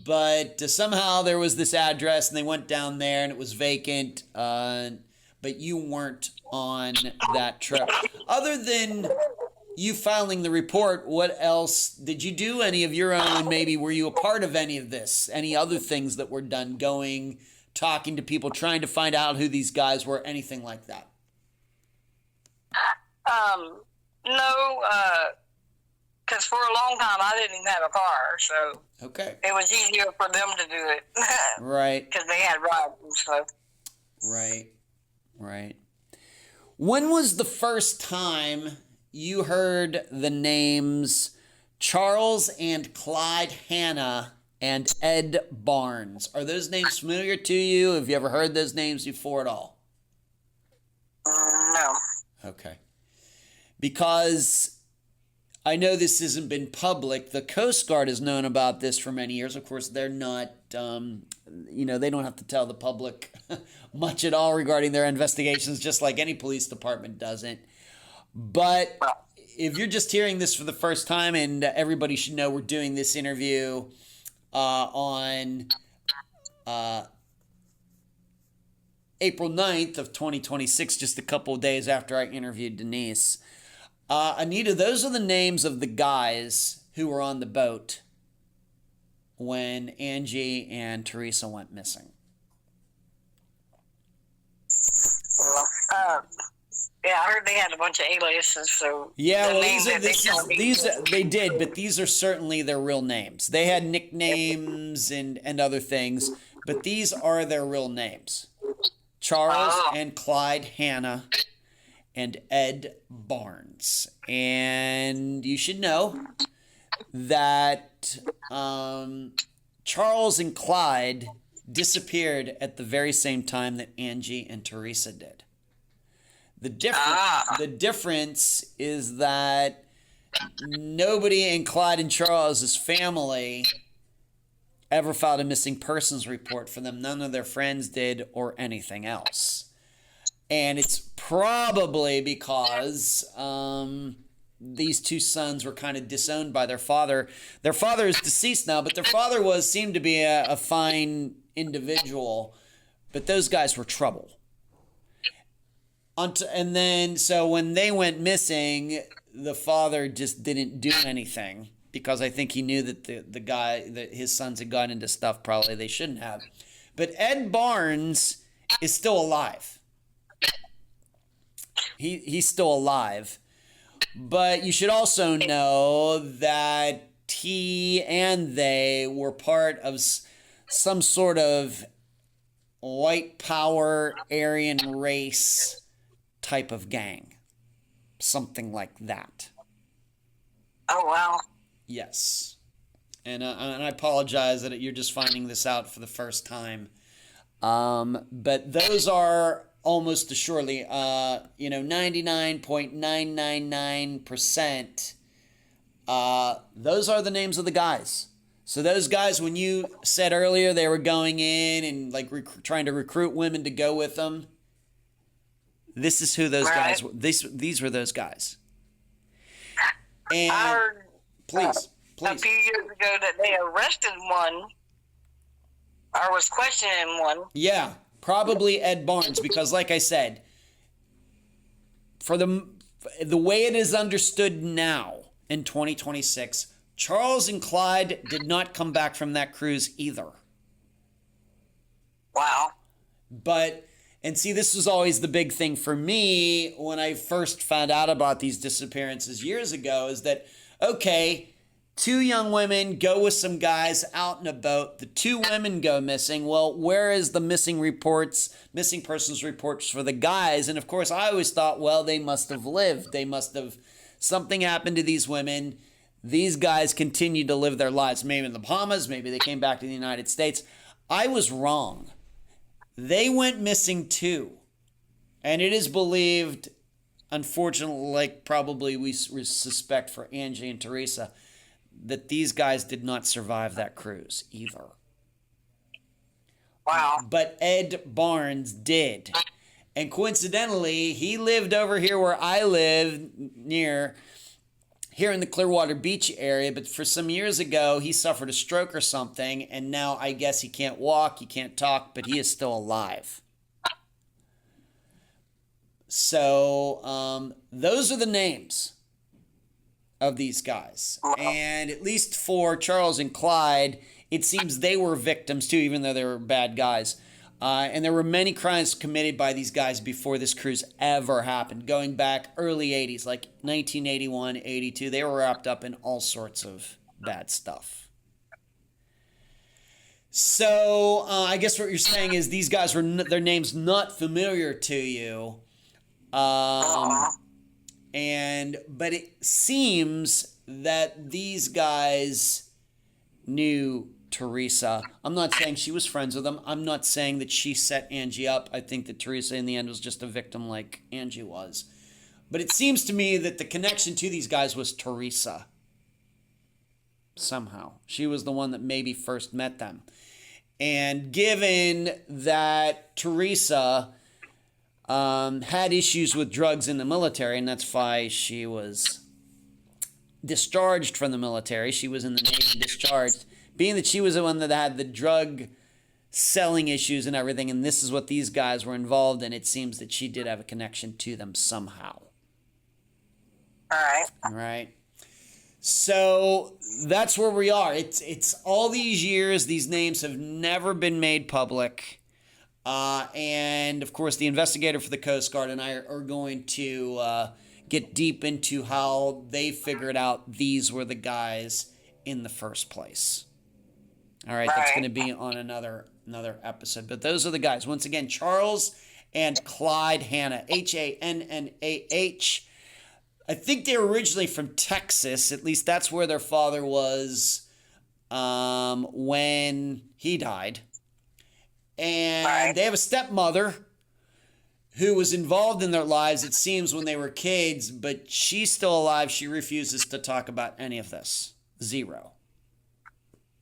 But somehow there was this address, and they went down there, and it was vacant. But you weren't on that trip. Other than you filing the report, what else did you do? Any of your own? Maybe were you a part of any of this? Any other things that were done? Going, talking to people, trying to find out who these guys were, anything like that? No, because for a long time I didn't even have a car, so Okay. it was easier for them to do it. Right. Because they had rides and stuff. Right. When was the first time you heard the names Charles and Clyde Hanna and Ed Barnes? Are those names familiar to you? Have you ever heard those names before at all? No. Okay. Because I know this hasn't been public. The Coast Guard has known about this for many years. Of course, they're not, they don't have to tell the public much at all regarding their investigations, just like any police department doesn't. But if you're just hearing this for the first time, and everybody should know we're doing this interview on April 9th of 2026, just a couple of days after I interviewed Denise. Anita, those are the names of the guys who were on the boat when Angie and Theresa went missing. Yeah, I heard they had a bunch of aliases, so... Yeah, well, they did, did, but these are certainly their real names. They had nicknames and other things, but these are their real names. Charles and Clyde Hanna and Ed Barnes. And you should know that Charles and Clyde disappeared at the very same time that Angie and Theresa did. The difference is that nobody in Clyde and Charles's family ever filed a missing persons report for them. None of their friends did, or anything else. And it's probably because these two sons were kind of disowned by their father. Their father is deceased now, but their father seemed to be a fine individual. But those guys were trouble. And then, so when they went missing, the father just didn't do anything because I think he knew that that his sons had gotten into stuff probably they shouldn't have. But Ed Barnes is still alive. He's still alive. But you should also know that he and they were part of some sort of white power Aryan race type of gang. Something like that. Oh, wow. Yes. And I apologize that you're just finding this out for the first time. But those are almost assuredly, 99.999%. Those are the names of the guys. So those guys, when you said earlier they were going in and like trying to recruit women to go with them, this is who those guys were. These were those guys. And I heard please. A few years ago that they arrested one, or was questioning one. Yeah, probably Ed Barnes, because like I said, for the way it is understood now in 2026, Charles and Clyde did not come back from that cruise either. Wow. And see, this was always the big thing for me when I first found out about these disappearances years ago, is that, okay, two young women go with some guys out in a boat. The two women go missing. Well, where is the missing persons reports for the guys? And of course, I always thought, well, they must have lived. Something happened to these women. These guys continued to live their lives, maybe in the Bahamas, maybe they came back to the United States. I was wrong. They went missing too. And it is believed, unfortunately, like probably we suspect for Angie and Theresa, that these guys did not survive that cruise either. Wow. But Ed Barnes did. And coincidentally, he lived over here where I live near. here in the Clearwater Beach area, but for some years ago, he suffered a stroke or something, and now I guess he can't walk, he can't talk, but he is still alive. So those are the names of these guys. And at least for Charles and Clyde, it seems they were victims too, even though they were bad guys. And there were many crimes committed by these guys before this cruise ever happened, going back early 80s, like 1981, 82. They were wrapped up in all sorts of bad stuff. So I guess what you're saying is these guys were their names not familiar to you. But it seems that these guys knew Theresa. I'm not saying she was friends with them. I'm not saying that she set Angie up. I think that Theresa in the end was just a victim like Angie was. But it seems to me that the connection to these guys was Theresa. Somehow. She was the one that maybe first met them. And given that Theresa had issues with drugs in the military, and that's why she was discharged from the military. She was in the Navy discharged. Being that she was the one that had the drug selling issues and everything, and this is what these guys were involved in, it seems that she did have a connection to them somehow. All right. So that's where we are. It's all these years. These names have never been made public. And, of course, the investigator for the Coast Guard and I are going to get deep into how they figured out these were the guys in the first place. All right, that's going to be on another episode. But those are the guys. Once again, Charles and Clyde Hannah, Hannah. I think they were originally from Texas. At least that's where their father was when he died. And they have a stepmother who was involved in their lives, it seems, when they were kids. But she's still alive. She refuses to talk about any of this. Zero.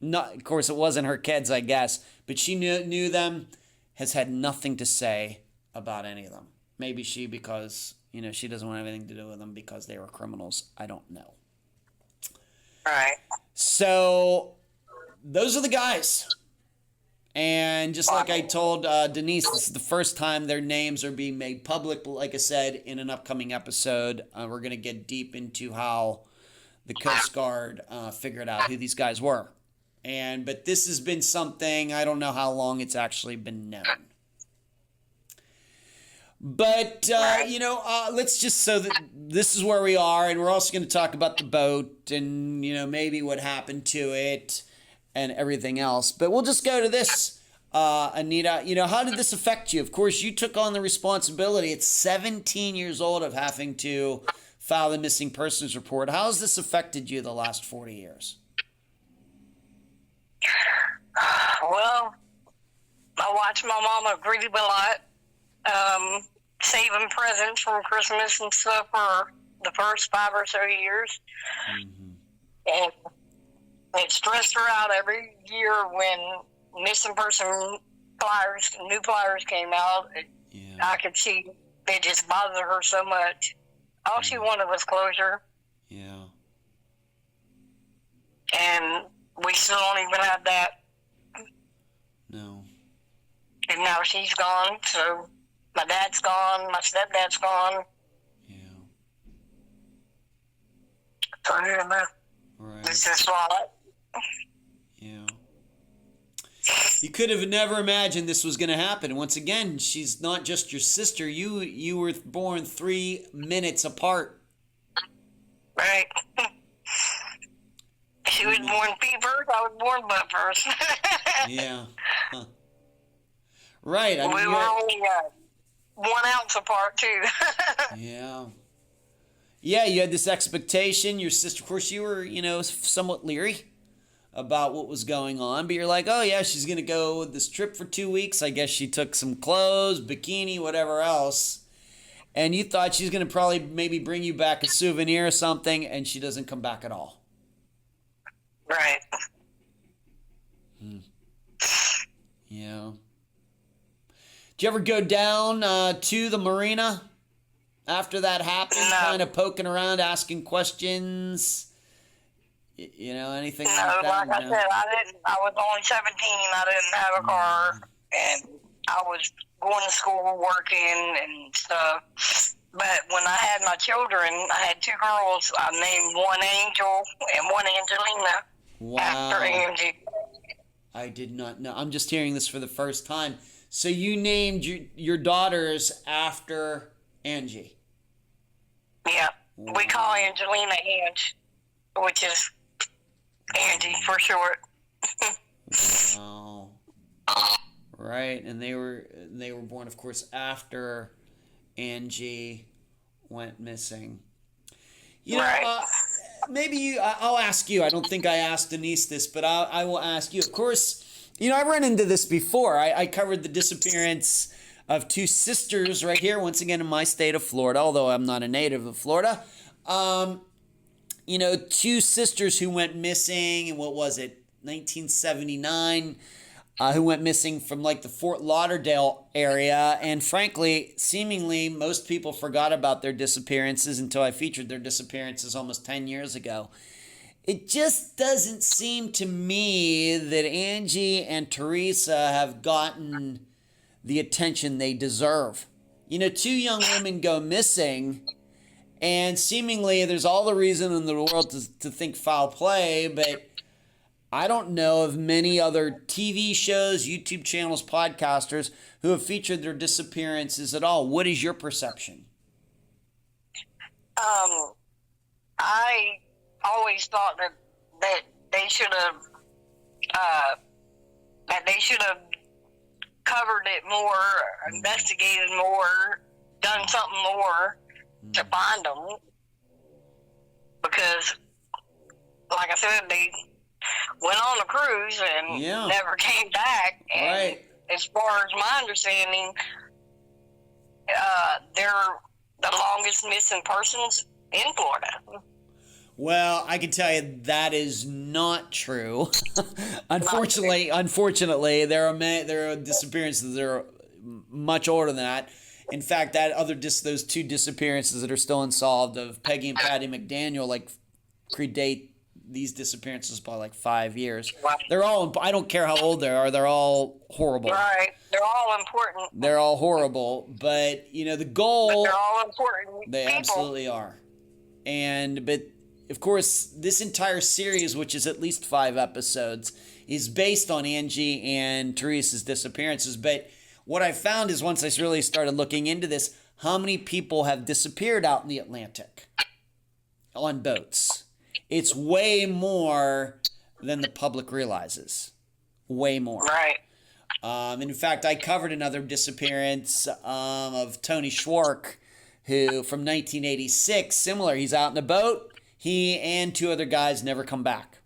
Not, of course, it wasn't her kids, I guess, but she knew them, has had nothing to say about any of them. Maybe because, she doesn't want anything to do with them because they were criminals. I don't know. All right. So, those are the guys. And just like I told Denise, this is the first time their names are being made public. But like I said, in an upcoming episode, we're going to get deep into how the Coast Guard figured out who these guys were. But this has been something, I don't know how long it's actually been known. But, let's just, so that this is where we are, and we're also going to talk about the boat and, maybe what happened to it and everything else. But we'll just go to this, Anita. How did this affect you? Of course, you took on the responsibility at 17 years old of having to file the missing persons report. How has this affected you the last 40 years? Well, I watched my mama grieve a lot, saving presents from Christmas and stuff for the first 5 or so years. Mm-hmm. And it stressed her out every year when missing person new flyers came out. I could see they just bothered her so much. All she wanted was closure. Yeah. And we still don't even have that. No. And now she's gone, so my dad's gone, my stepdad's gone. Yeah. So, right. It's just a lot. Yeah. You could have never imagined this was going to happen. Once again, she's not just your sister. You were born 3 minutes apart. Right. She was born feet first, I was born butt first. Yeah. Huh. Right. We were only 1 ounce apart, too. Yeah. Yeah, you had this expectation. Your sister, of course, you were, somewhat leery about what was going on. But you're like, oh, yeah, she's going to go this trip for 2 weeks. I guess she took some clothes, bikini, whatever else. And you thought she's going to probably maybe bring you back a souvenir or something, and she doesn't come back at all. Right. Yeah. Did you ever go down to the marina after that happened? No. Kind of poking around, asking questions? You know, anything No, like that? like I said, I was only 17. I didn't have a car, and I was going to school, working, and stuff. But when I had my children, I had 2 girls. I named one Angel and one Angelina. Wow. After Angie. I did not know. I'm just hearing this for the first time. So you named your daughters after Angie? Yeah. We call Angelina Ange, which is Angie for short. Wow. Right, and they were born, of course, after Angie went missing. You know, Right. maybe I'll ask you. I don't think I asked Denise this, but I will ask you. Of course, you know, I've run into this before. I covered the disappearance of 2 sisters right here, once again in my state of Florida, although I'm not a native of Florida. You know, 2 sisters who went missing in, what was it, 1979, who went missing from like the Fort Lauderdale area. And frankly, seemingly most people forgot about their disappearances until I featured their disappearances almost 10 years ago. It just doesn't seem to me that Angie and Theresa have gotten the attention they deserve. You know, 2 young women go missing, and seemingly there's all the reason in the world to think foul play, but I don't know of many other TV shows, YouTube channels, podcasters who have featured their disappearances at all. What is your perception? I always thought that they should have covered it more, investigated more, done something more to find them, because, like I said, they went on a cruise and never came back. And as far as my understanding, they're the longest missing persons in Florida. Well, I can tell you that is not true. Unfortunately, there are disappearances that are much older than that. In fact, those 2 disappearances that are still unsolved of Peggy and Patty McDaniel predate these disappearances by 5 years. Right. They're all, I don't care how old they are, they're all horrible. Right. They're all important. They're all horrible, but you know the goal. But they're all important. They people. Absolutely are. But of course, this entire series, which is at least 5 episodes, is based on Angie and Theresa's disappearances. But what I found is once I really started looking into this, how many people have disappeared out in the Atlantic on boats? It's way more than the public realizes. Way more. Right. In fact, I covered another disappearance of Tony Schwark, who from 1986, similar. He's out in a boat. He and 2 other guys never come back.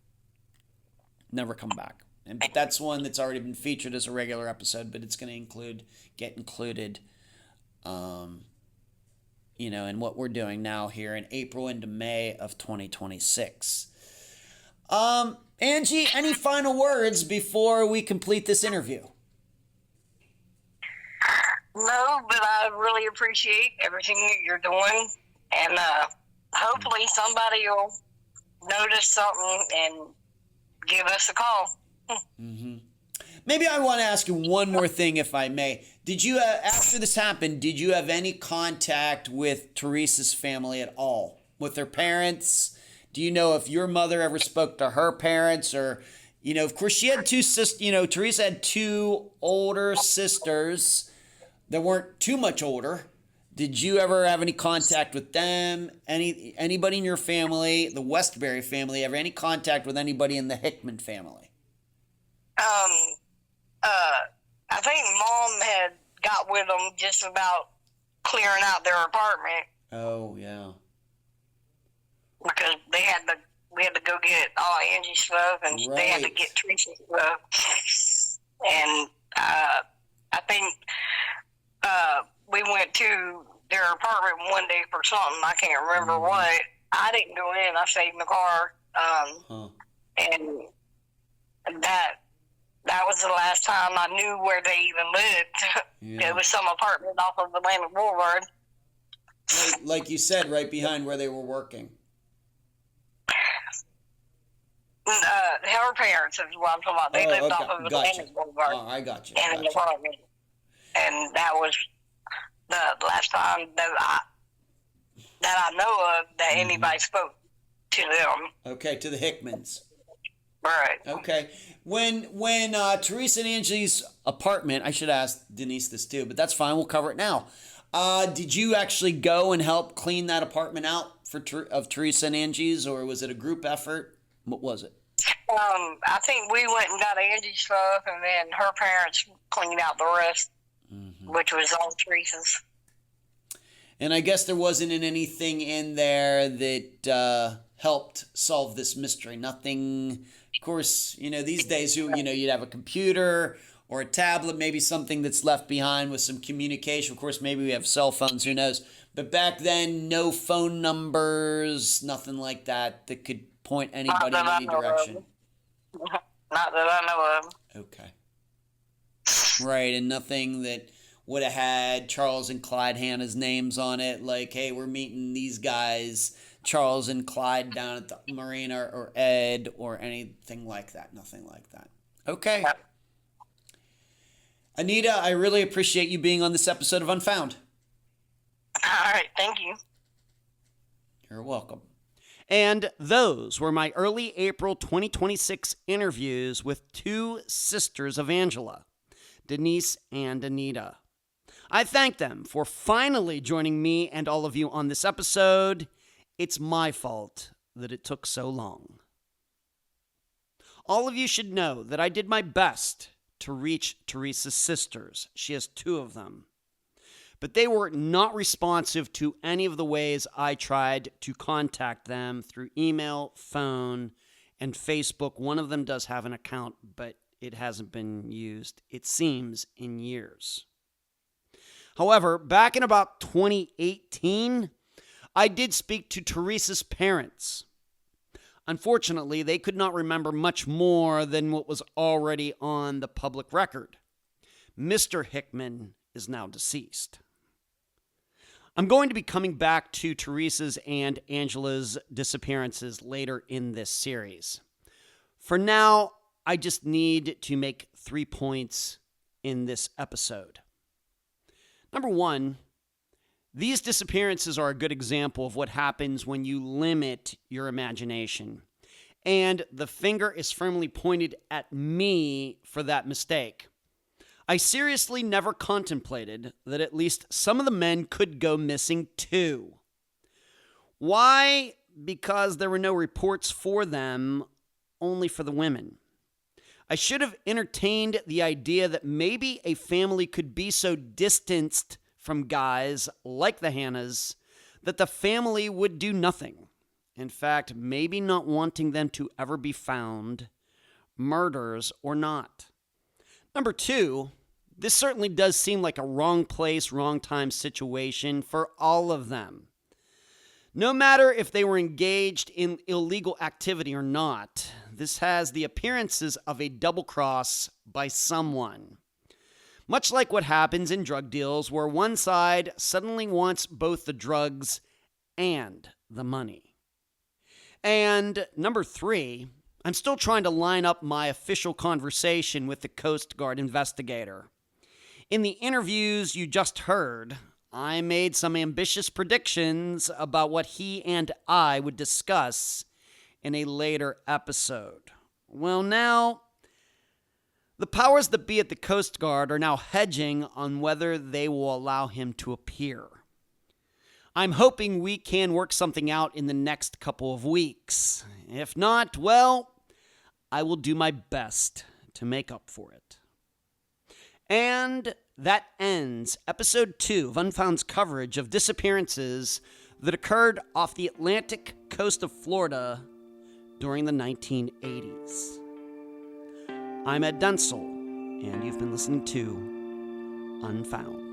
Never come back. But that's one that's already been featured as a regular episode, but it's going to get included, you know, in what we're doing now here in April into May of 2026. Angie, any final words before we complete this interview? No, but I really appreciate everything that you're doing, and hopefully somebody will notice something and give us a call. Mm-hmm. Maybe I want to ask you one more thing, if I may. Did you, after this happened, did you have any contact with Theresa's family at all? With her parents? Do you know if your mother ever spoke to her parents? Or, you know, of course, she had 2 sisters. You know, Theresa had 2 older sisters that weren't too much older. Did you ever have any contact with them? Anybody in your family, the Westberry family, ever any contact with anybody in the Hickmon family? I think Mom had got with them just about clearing out their apartment. Oh, yeah. Because we had to go get all Angie's stuff, and they had to get Teresa's stuff. And I think we went to their apartment one day for something. I can't remember what. I didn't go in. I stayed in the car. And that was the last time I knew where they even lived. Yeah. It was some apartment off of Atlantic Boulevard. Like you said, right behind where they were working. Her parents is what I'm talking about. They lived off of Gotcha. Atlantic Boulevard. Oh, I got you. In an apartment. And that was the last time that I know of that anybody spoke to them. Okay, to the Hickmons. Right. Okay. When Theresa and Angela's apartment, I should ask Denise this too, but that's fine. We'll cover it now. Did you actually go and help clean that apartment out of Theresa and Angie's, or was it a group effort? What was it? I think we went and got Angie's stuff, and then her parents cleaned out the rest, which was all Teresa's. And I guess there wasn't anything in there that helped solve this mystery. Nothing. Of course, these days, you'd have a computer or a tablet, maybe something that's left behind with some communication. Of course, maybe we have cell phones, who knows. But back then, no phone numbers, nothing like that could point anybody in any direction. Not that I know of. Okay. Right, and nothing that would have had Charles and Clyde Hannah's names on it, like, hey, we're meeting these guys, Charles and Clyde down at the marina, or Ed, or anything like that. Nothing like that. Okay. Yep. Anita, I really appreciate you being on this episode of Unfound. All right, thank you. You're welcome. And those were my early April 2026 interviews with two sisters of Angela, Denise and Anita. I thank them for finally joining me and all of you on this episode. It's my fault that it took so long. All of you should know that I did my best to reach Theresa's sisters. She has two of them. But they were not responsive to any of the ways I tried to contact them through email, phone, and Facebook. One of them does have an account, but it hasn't been used, it seems, in years. However, back in about 2018, I did speak to Theresa's parents. Unfortunately, they could not remember much more than what was already on the public record. Mr. Hickmon is now deceased. I'm going to be coming back to Theresa's and Angela's disappearances later in this series. For now, I just need to make 3 points in this episode. Number one, these disappearances are a good example of what happens when you limit your imagination. And the finger is firmly pointed at me for that mistake. I seriously never contemplated that at least some of the men could go missing too. Why? Because there were no reports for them, only for the women. I should have entertained the idea that maybe a family could be so distanced from guys like the Hannahs that the family would do nothing. In fact, maybe not wanting them to ever be found, murders or not. Number two, this certainly does seem like a wrong place, wrong time situation for all of them. No matter if they were engaged in illegal activity or not, this has the appearances of a double cross by someone. Much like what happens in drug deals where one side suddenly wants both the drugs and the money. And number three, I'm still trying to line up my official conversation with the Coast Guard investigator. In the interviews you just heard, I made some ambitious predictions about what he and I would discuss in a later episode. Well, now, the powers that be at the Coast Guard are now hedging on whether they will allow him to appear. I'm hoping we can work something out in the next couple of weeks. If not, well, I will do my best to make up for it. And that ends episode 2 of Unfound's coverage of disappearances that occurred off the Atlantic coast of Florida during the 1980s. I'm Ed Denzel, and you've been listening to Unfound.